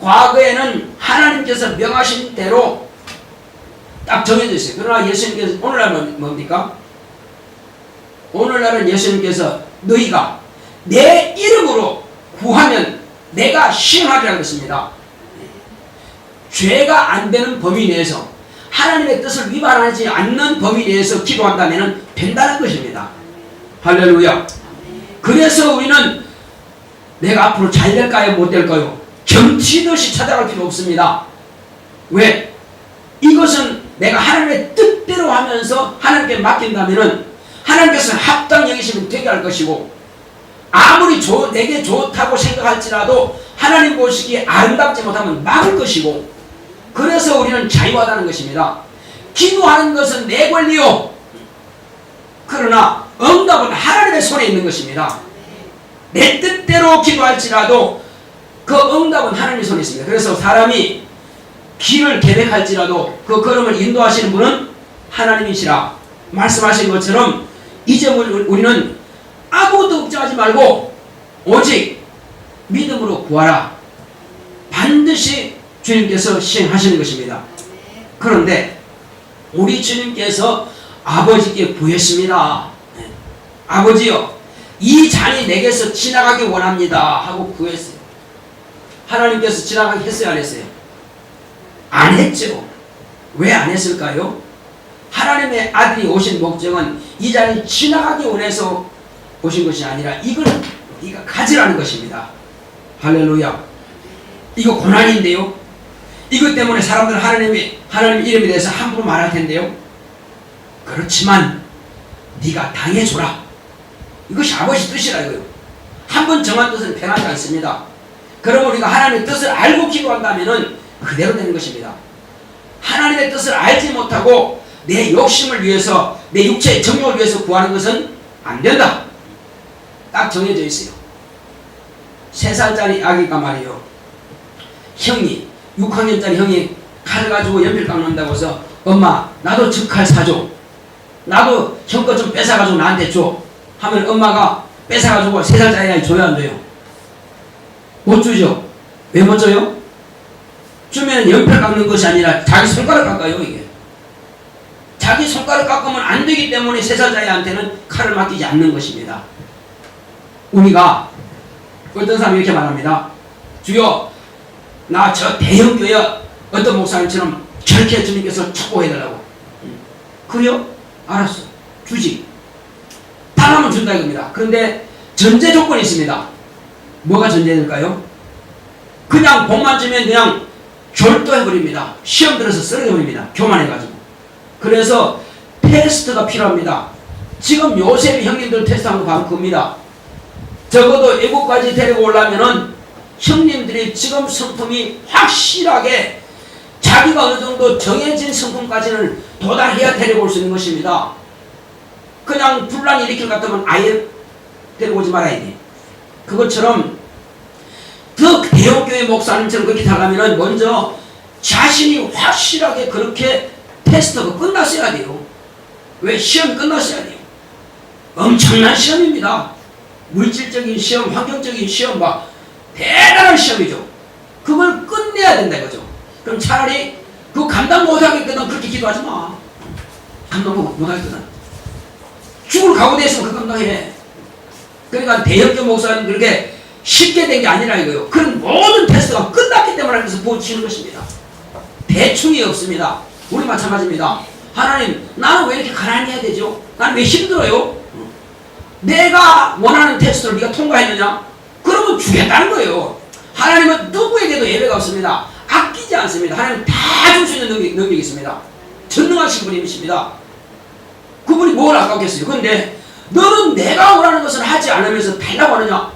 과거에는 하나님께서 명하신 대로 딱 정해져 있어요. 그러나 예수님께서 오늘날은 뭡니까? 오늘날은 예수님께서 너희가 내 이름으로 구하면 내가 시행하리라고 했습니다. 죄가 안 되는 범위 내에서, 하나님의 뜻을 위반하지 않는 범위 내에서 기도한다면 된다는 것입니다. 할렐루야. 그래서 우리는 내가 앞으로 잘 될까요? 못 될까요? 경치듯이 찾아갈 필요 없습니다. 왜? 이것은 내가 하나님의 뜻대로 하면서 하나님께 맡긴다면 하나님께서 합당 여기시면 되게 할 것이고, 아무리 내게 좋다고 생각할지라도 하나님 보시기에 아름답지 못하면 막을 것이고, 그래서 우리는 자유하다는 것입니다. 기도하는 것은 내 권리요. 그러나 응답은 하나님의 손에 있는 것입니다. 내 뜻대로 기도할지라도 그 응답은 하나님의 손에 있습니다. 그래서 사람이 길을 계획할지라도 그 걸음을 인도하시는 분은 하나님이시라 말씀하신 것처럼, 이제 우리는 아무것도 걱정하지 말고 오직 믿음으로 구하라. 반드시 주님께서 시행하시는 것입니다. 그런데 우리 주님께서 아버지께 구했습니다. 아버지요, 이 잔이 내게서 지나가기 원합니다 하고 구했어요. 하나님께서 지나가게 했어요, 안 했어요? 안 했죠. 왜 안 했을까요? 하나님의 아들이 오신 목적은 이 잔이 지나가기 원해서 오신 것이 아니라 이걸 네가 가지라는 것입니다. 할렐루야. 이거 고난인데요. 이것 때문에 사람들 하나님 이름에 대해서 함부로 말할 텐데요. 그렇지만 네가 당해줘라. 이것이 아버지 뜻이라 이거요. 한번 정한 뜻은 변하지 않습니다. 그러면 우리가 하나님의 뜻을 알고 기도한다면 그대로 되는 것입니다. 하나님의 뜻을 알지 못하고 내 욕심을 위해서, 내 육체의 정욕을 위해서 구하는 것은 안 된다. 딱 정해져 있어요. 3살짜리 아기가 말이요, 형이 6학년짜리 형이 칼을 가지고 연필 깎는다고 해서 엄마 나도 저 칼 사줘, 나도 형 거 좀 뺏어가지고 나한테 줘 하면 엄마가 뺏어가지고 3살짜리 아이 줘요 안 줘요? 못 주죠. 왜 못 줘요? 주면 연필 깎는 것이 아니라 자기 손가락 깎아요. 이게 자기 손가락 깎으면 안 되기 때문에 3살짜리한테는 칼을 맡기지 않는 것입니다. 우리가 어떤 사람이 이렇게 말합니다. 주여 나 저 대형교회 어떤 목사님처럼 저렇게 주님께서 축복해달라고. 그래요? 알았어. 주지. 달라면 준다 이겁니다. 그런데 전제 조건이 있습니다. 뭐가 전제될까요? 그냥 복만 주면 그냥 졸도해버립니다. 시험 들어서 쓰러져버립니다. 교만해가지고. 그래서 테스트가 필요합니다. 지금 요셉이 형님들 테스트한 거 바로 그겁니다. 적어도 애국까지 데리고 오려면은 형님들이 지금 성품이 확실하게 자기가 어느 정도 정해진 성품까지는 도달해야 데리고 올 수 있는 것입니다. 그냥 분란 일으킬 것 같으면 아예 데리고 오지 말아야 돼. 그것처럼 더 대형교회 목사님처럼 그렇게 달라면은 먼저 자신이 확실하게 그렇게 테스트가 끝났어야 돼요. 왜? 시험이 끝났어야 돼요. 엄청난 시험입니다. 물질적인 시험, 환경적인 시험, 막 대단한 시험이죠. 그걸 끝내야 된다 이거죠. 그럼 차라리 그 감당 못하겠거든 그렇게 기도하지 마. 감당 못하겠거든 죽을 각오돼 있으면 그 감당해. 그러니까 대형교 목사님 그렇게 쉽게 된 게 아니라 이거요. 그런 모든 테스트가 끝났기 때문에 그래서 부어주시는 것입니다. 대충이 없습니다. 우리 마찬가지입니다. 하나님 나는 왜 이렇게 가난히 해야 되죠? 나는 왜 힘들어요? 내가 원하는 테스트를 네가 통과했느냐? 그러면 주겠다는 거예요. 하나님은 누구에게도 예외가 없습니다. 아끼지 않습니다. 하나님은 다 줄 수 있는 능력이 있습니다. 전능하신 분이십니다. 그분이 뭘 아깝겠어요. 그런데 너는 내가 원하는 것을 하지 않으면서 달라고 하느냐?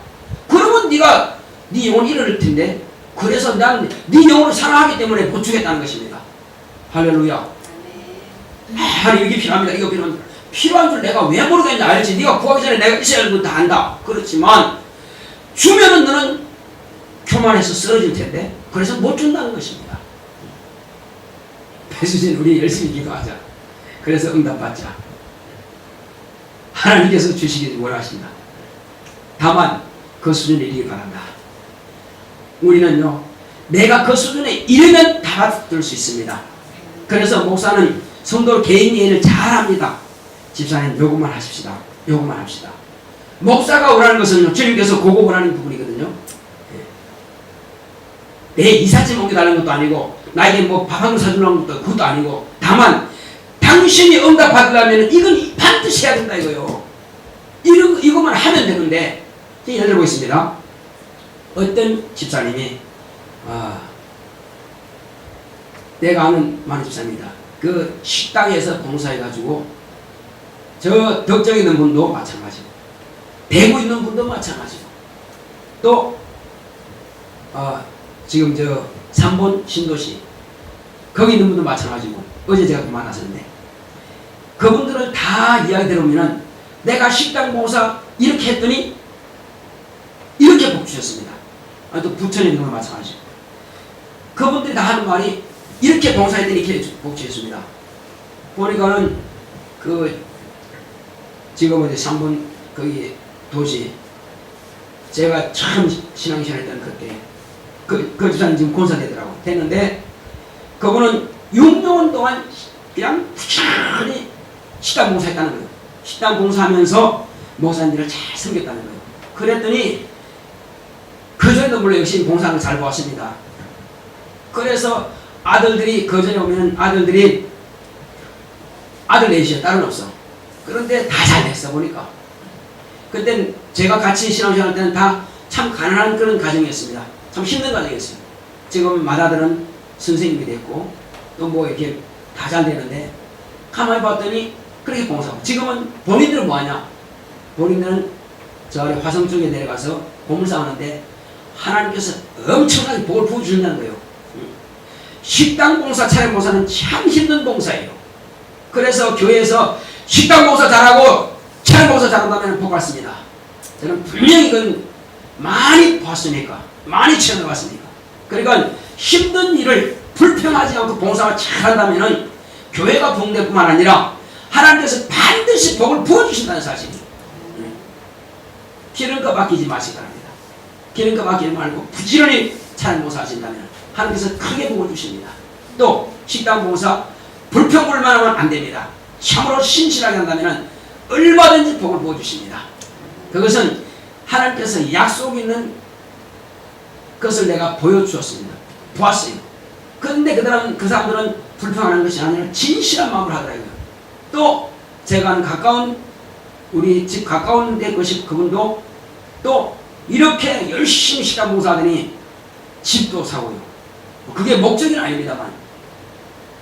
그러면 네가 네 영혼 잃을 텐데. 그래서 난 네 영혼을 사랑하기 때문에 못 주겠다는 것입니다. 할렐루야. 하나님 이게 필요합니다. 이거 필요한 줄 내가 왜 모르겠냐 알지. 네가 구하기 전에 내가 있어야 하는 건 다 안다. 그렇지만 주면은 너는 교만해서 쓰러질 텐데. 그래서 못 준다는 것입니다. 배수진 우리 열심히 기도하자. 그래서 응답받자. 하나님께서 주시길 원하십니다. 다만 그 수준에 이르기 바란다. 우리는요 내가 그 수준에 이르면 다 받을 수 있습니다. 그래서 목사는 성도 개인 예를 잘합니다. 집사님 요것만 하십시다. 요것만 합시다. 목사가 원하는 것은 주님께서 그거 원하는 부분이거든요. 내 이삿짐 옮겨달라는 것도 아니고 나에게 뭐 밥 한 그릇 사주라는 것도 그것도 아니고 다만 당신이 응답받으려면 이건 반드시 해야 된다 이거요. 이것만 하면 되는데 예를 들어보겠습니다. 어떤 집사님이 내가 아는 많은 집사입니다. 그 식당에서 봉사해가지고 저 덕정에 있는 분도 마찬가지고 대구 있는 분도 마찬가지고 또 지금 저 3번 신도시 거기 있는 분도 마찬가지고 어제 제가 또 만났었는데 그분들을 다 이야기 들어보면 내가 식당 봉사 이렇게 했더니 이렇게 복 주셨습니다. 또 부천에 있는 건 마찬가지고 그분들이 다 하는 말이 이렇게 봉사했더니 이렇게 복 주셨습니다. 보니까는 그 지금 어디 3번 거기 도시 제가 처음 신앙생활 했던 그때 그 집사님 지금 권사되더라고. 됐는데 그분은 6년 동안 그냥 부지런히 식당 봉사했다는 거예요. 식당 봉사하면서 목사님들을 잘 섬겼다는 거예요. 그랬더니 그전에도 물론 역시 봉사를 잘 보았습니다. 그래서 아들들이 그전에 오면 아들들이 아들 넷이요. 딸은 없어. 그런데 다 잘 됐어 보니까. 그땐 제가 같이 신앙생활 할 때는 다 참 가난한 그런 가정이었습니다. 참 힘든 가정이었어요. 지금 맏아들은 선생님이 됐고 또 뭐 이렇게 다 잘 되는데 가만히 봤더니 그렇게 봉사하고 지금은 본인들은 뭐하냐? 본인들은 저 화성 쪽에 내려가서 고물상하는데 하나님께서 엄청나게 복을 부어주신다는 거예요. 식당 봉사, 차량 봉사는 참 힘든 봉사예요. 그래서 교회에서 식당 봉사 잘하고 차량 봉사 잘한다면 복 받습니다. 저는 분명히 이건 많이 봤으니까, 많이 체험해봤으니까. 그러니까 힘든 일을 불평하지 않고 봉사를 잘한다면 교회가 부흥될 뿐만 아니라 하나님께서 반드시 복을 부어주신다는 사실이에요. 기름값 아끼지 마시기 바랍니다. 기름값 아끼지 말고 부지런히 차량 봉사 하신다면 하나님께서 크게 복을 주십니다. 또 식당 봉사 불평불만하면 안 됩니다. 참으로 신실하게 한다면 얼마든지 복을 부어주십니다. 그것은 하나님께서 약속 있는 것을 내가 보여주었습니다. 보았어요. 그런데 그 사람들은 불평하는 것이 아니라 진실한 마음을 하더라고요. 또 제가 아는 가까운 우리 집 가까운 데 것이 그분도 또 이렇게 열심히 식당 봉사하더니 집도 사고요. 그게 목적은 아닙니다만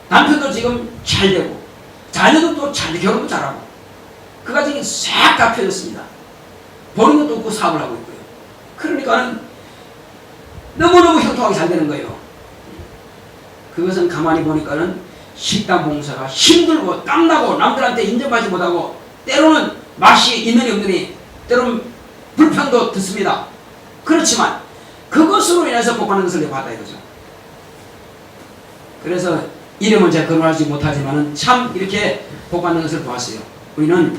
남편도 지금 잘 되고 자녀도 또 잘 결혼도 잘하고 그 가정이 싹 다 펴졌습니다. 버는 것도 없고 사업을 하고 있고요. 그러니까는 너무너무 형통하게 잘 되는 거예요. 그것은 가만히 보니까는 식당 봉사가 힘들고 땀나고 남들한테 인정받지 못하고 때로는 맛이 있느니 없느니 때로는 불평도 듣습니다. 그렇지만 그것으로 인해서 복받는 것을 내가 봤다 이거죠. 그래서 이름은 제가 거론하지 못하지만 참 이렇게 복받는 것을 보았어요. 우리는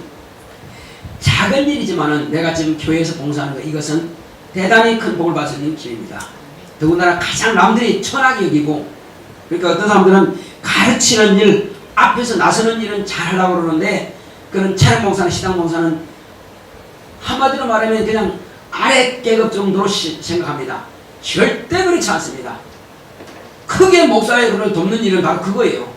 작은 일이지만은 내가 지금 교회에서 봉사하는 것 이것은 대단히 큰 복을 받을 수 있는 길입니다. 더군다나 가장 남들이 천하게 여기고 그러니까 어떤 사람들은 가르치는 일 앞에서 나서는 일은 잘하려고 그러는데 그런 차량 봉사나 식당 봉사는 한마디로 말하면 그냥 아래 계급 정도로 생각합니다. 절대 그렇지 않습니다. 크게 목사의 그걸 돕는 일은 바로 그거예요.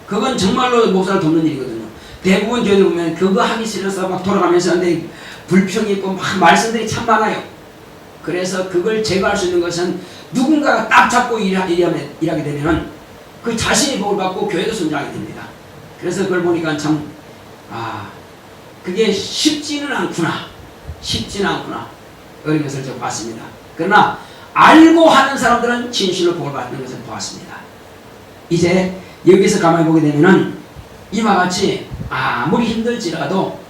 그건 정말로 목사를 돕는 일이거든요. 대부분 교회들 보면 그거 하기 싫어서 막 돌아가면서 하는데 불평이 있고 막 말씀들이 참 많아요. 그래서 그걸 제거할 수 있는 것은 누군가가 딱 잡고 일하게 되면 그 자신이 복을 받고 교회도 성장하게 됩니다. 그래서 그걸 보니까 참 그게 쉽지는 않구나. 그런 것을 좀 봤습니다. 그러나 알고 하는 사람들은 진실로 복을 받는 것을 보았습니다. 이제 여기서 가만히 보게 되면은 이와 같이 아무리 힘들지라도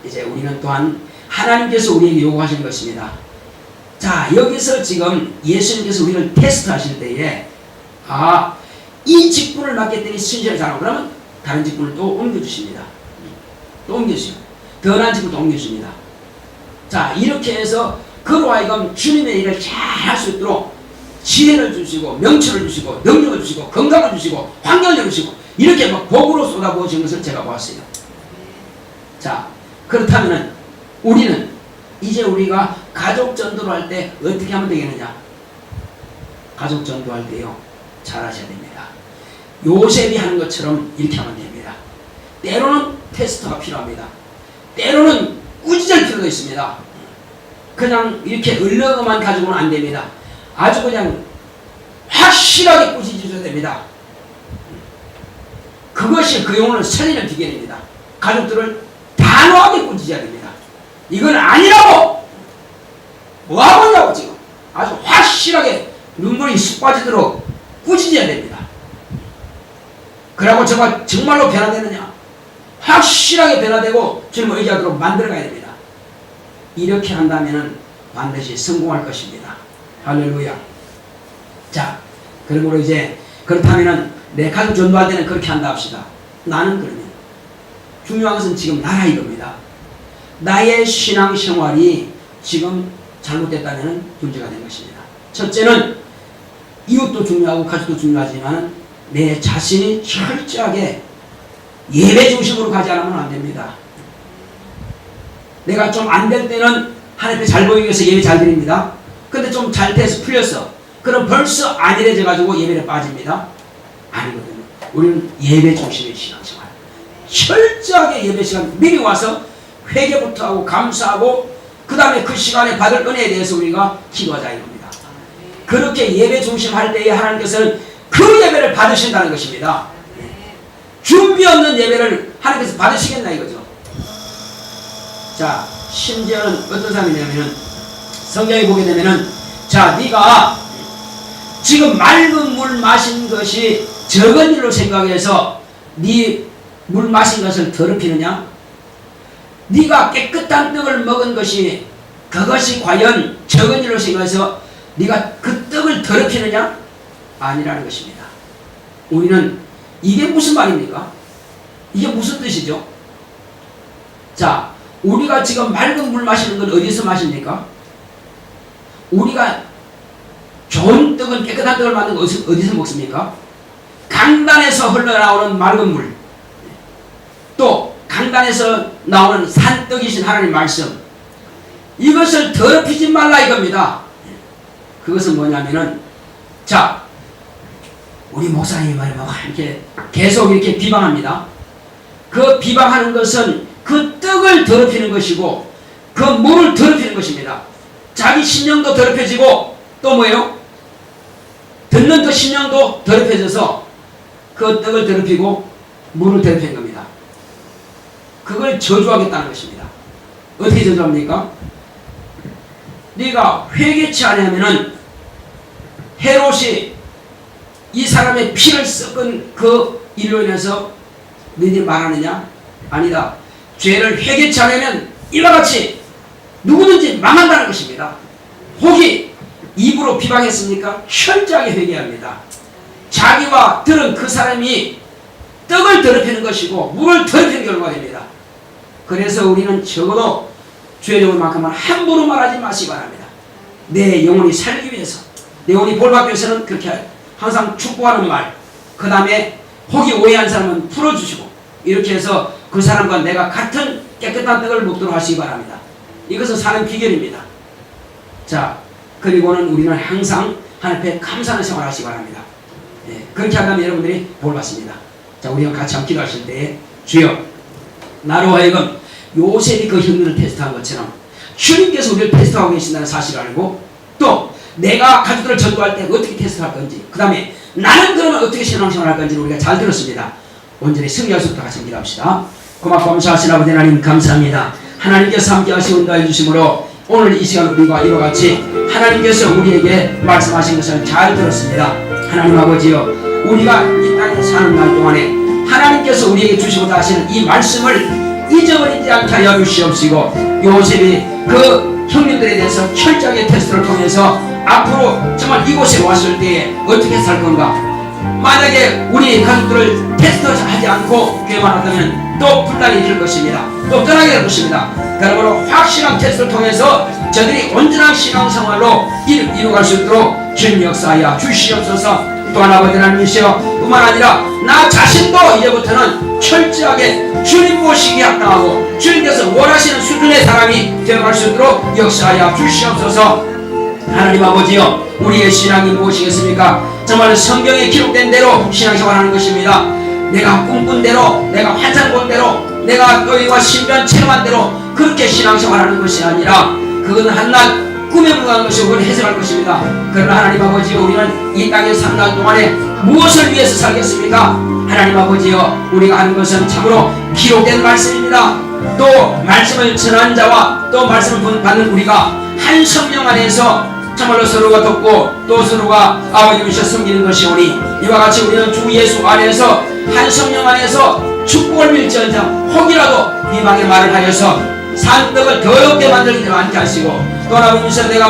이제 우리는 또한 하나님께서 우리에게 요구하신 것입니다. 자, 여기서 지금 예수님께서 우리를 테스트하실 때에 이 직분을 맡겠더니 순전히 잘하고 그러면 다른 직분을 또 옮겨주십니다. 또 옮겨주시고 더 나은 직분을 또 옮겨주십니다. 자, 이렇게 해서 그로 하여금 주님의 일을 잘 할 수 있도록 지혜를 주시고 명철을 주시고 능력을 주시고 건강을 주시고 환경을 주시고 이렇게 막 복으로 쏟아부어진 것을 제가 보았어요. 자, 그렇다면 우리는 이제 우리가 가족 전도를 할 때 어떻게 하면 되겠느냐? 가족 전도할 때요 잘 하셔야 됩니다. 요셉이 하는 것처럼 이렇게 하면 됩니다. 때로는 테스트가 필요합니다. 때로는 꾸짖을 필요도 있습니다. 그냥 이렇게 얼렁어만 가지고는 안 됩니다. 아주 그냥 확실하게 꾸짖으셔야 됩니다. 그것이 그 영혼을 살리는 비결입니다. 가족들을 단호하게 꾸짖어야 됩니다. 이건 아니라고! 뭐하고 있냐고 지금. 아주 확실하게 눈물이 쑥 빠지도록 꾸짖어야 됩니다. 그러고 제가 정말로 변화되느냐? 확실하게 변화되고 주님을 의지하도록 만들어가야 됩니다. 이렇게 한다면 반드시 성공할 것입니다. 할렐루야. 자, 그러므로 이제 그렇다면 내 가족 전도할 때는 그렇게 한다 합시다. 나는 그러면 중요한 것은 지금 나라 이겁니다. 나의 신앙생활이 지금 잘못됐다면 문제가 된 것입니다. 첫째는 이웃도 중요하고 가족도 중요하지만 내 자신이 철저하게 예배 중심으로 가지 않으면 안 됩니다. 내가 좀 안 될 때는 하나님 앞에 잘 보이기 위해서 예배 잘 드립니다. 근데 좀 잘 돼서 풀렸어. 그럼 벌써 안일해져 가지고 예배에 빠집니다. 아니거든요. 우리는 예배 중심의 신앙생활. 철저하게 예배 시간 미리 와서 회개부터 하고 감사하고 그 다음에 그 시간에 받을 은혜에 대해서 우리가 기도하자 이겁니다. 그렇게 예배 중심할 때에 하나님께서는 그 예배를 받으신다는 것입니다. 준비 없는 예배를 하나님께서 받으시겠나 이거죠. 자, 심지어는 어떤 사람이냐면은 성경에 보게 되면은 자, 네가 지금 맑은 물 마신 것이 적은 일로 생각해서 네 물 마신 것을 더럽히느냐? 네가 깨끗한 떡을 먹은 것이 그것이 과연 적은 일로 생각해서 네가 그 떡을 더럽히느냐? 아니라는 것입니다. 우리는 이게 무슨 말입니까? 이게 무슨 뜻이죠? 자, 우리가 지금 맑은 물 마시는 건 어디서 마십니까? 우리가 좋은 떡은 깨끗한 떡을 만든 거 어디서 먹습니까? 강단에서 흘러나오는 맑은 물, 또 강단에서 나오는 산떡이신 하나님 말씀, 이것을 더럽히지 말라 이겁니다. 그것은 뭐냐면은 자, 우리 목사님이 말하면 이렇게 계속 이렇게 비방합니다. 그 비방하는 것은 그 떡을 더럽히는 것이고 그 물을 더럽히는 것입니다. 자기 신령도 더럽혀지고 또 뭐예요? 듣는 그 신령도 더럽혀져서 그 떡을 더럽히고 물을 더럽히는 겁니다. 그걸 저주하겠다는 것입니다. 어떻게 저주합니까? 네가 회개치 않으면은 헤롯이 이 사람의 피를 섞은 그 일로 인해서 너희들이 말하느냐? 아니다. 죄를 회개치 않으면 이와 같이 누구든지 망한다는 것입니다. 혹이 입으로 비방했습니까? 철저하게 회개합니다. 자기와 들은 그 사람이 떡을 더럽히는 것이고 물을 더럽히는 결과가 됩니다. 그래서 우리는 적어도 죄적인 만큼은 함부로 말하지 마시기 바랍니다. 내 영혼이 살기 위해서, 내 영혼이 볼받기 위해서는 그렇게 항상 축복하는 말, 그 다음에 혹이 오해한 사람은 풀어주시고, 이렇게 해서 그 사람과 내가 같은 깨끗한 떡을 먹도록 하시기 바랍니다. 이것은 사는 비결입니다. 자, 그리고는 우리는 항상 하나님 앞에 감사하는 생활을 하시기 바랍니다. 예, 그렇게 한다면 여러분들이 볼 받습니다. 자, 우리가 같이 한번 기도하실 때에 주여, 나로 하여금 요셉이 그 형들을 테스트한 것처럼 주님께서 우리를 테스트하고 계신다는 사실을 알고, 또 내가 가족들을 전도할 때 어떻게 테스트할 건지, 그 다음에 나는 그러면 어떻게 신앙생활을 할 건지를 우리가 잘 들었습니다. 온전히 승리할 수 있도록 같이 기도합시다. 고맙고 감사하신 아버지 하나님 감사합니다. 하나님께서 함께 하시고 인도해 주심으로 오늘 이 시간 우리가 이와 같이 하나님께서 우리에게 말씀하신 것을 잘 들었습니다. 하나님 아버지여, 우리가 이 땅에 사는 날 동안에 하나님께서 우리에게 주시고자 하시는 이 말씀을 잊어버리지 않게 하여 주시옵시고, 요셉이 그 형님들에 대해서 철저하게 테스트를 통해서 앞으로 정말 이곳에 왔을 때에 어떻게 살 건가, 만약에 우리 가족들을 테스트하지 않고 교회만 하다면 또 분란이 될 것입니다. 또 떠나게 될 것입니다. 그러므로 확실한 테스트를 통해서 저들이 온전한 신앙생활로 이루어갈 수 있도록 주님 역사하여 주시옵소서. 또한 아버지 하나님이시여, 뿐만 아니라 나 자신도 이제부터는 철저하게 주님 모시기 합당하고 주님께서 원하시는 수준의 사람이 되어갈 수 있도록 역사하여 주시옵소서. 하나님 아버지여, 우리의 신앙이 무엇이겠습니까? 정말 성경에 기록된 대로 신앙생활하는 것입니다. 내가 꿈꾼 대로, 내가 환상 본 대로, 내가 너희와 신변 체험한 대로 그렇게 신앙생활하는 것이 아니라 그건 한낱 꿈에 불과한 것이 그걸 해석할 것입니다. 그러나 하나님 아버지여, 우리는 이 땅에 사는 날 동안에 무엇을 위해서 살겠습니까? 하나님 아버지여, 우리가 하는 것은 참으로 기록된 말씀입니다. 또 말씀을 전한 자와 또 말씀을 받는 우리가 한 성령 안에서 참말로 서로가 돕고 또 서로가 아버지께서 섬기는 것이오니, 이와 같이 우리는 주 예수 안에서 한 성령 안에서 축복을 밀지언정 혹이라도 비방의 말을 하여서 산떡을 더럽게 만들지 않게 하시고, 또 아버지께서 내가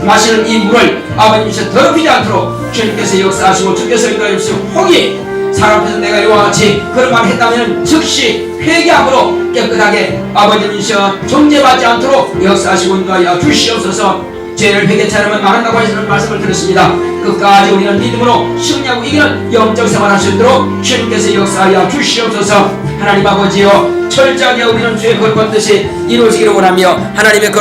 마시는 이 물을 아버지께서 더럽히지 않도록 주님께서 역사하시고 주께서 인도해 주시고, 혹이 사람 앞에서 내가 이와 같이 그런 말을 했다면 즉시 회개함으로 깨끗하게 아버지께서 정죄받지 않도록 역사하시고 인도하여 주시옵소서. 죄를 회개치 않으면 망한다고 하시는 말씀을 들었습니다. 끝까지 우리는 믿음으로 승리하고 이기는 영적 생활할 수 있도록 주님께서 역사하여 주시옵소서. 하나님 아버지여, 철저하게 우리는 주의 거룩한 뜻이 이루어지기를 원하며 하나님의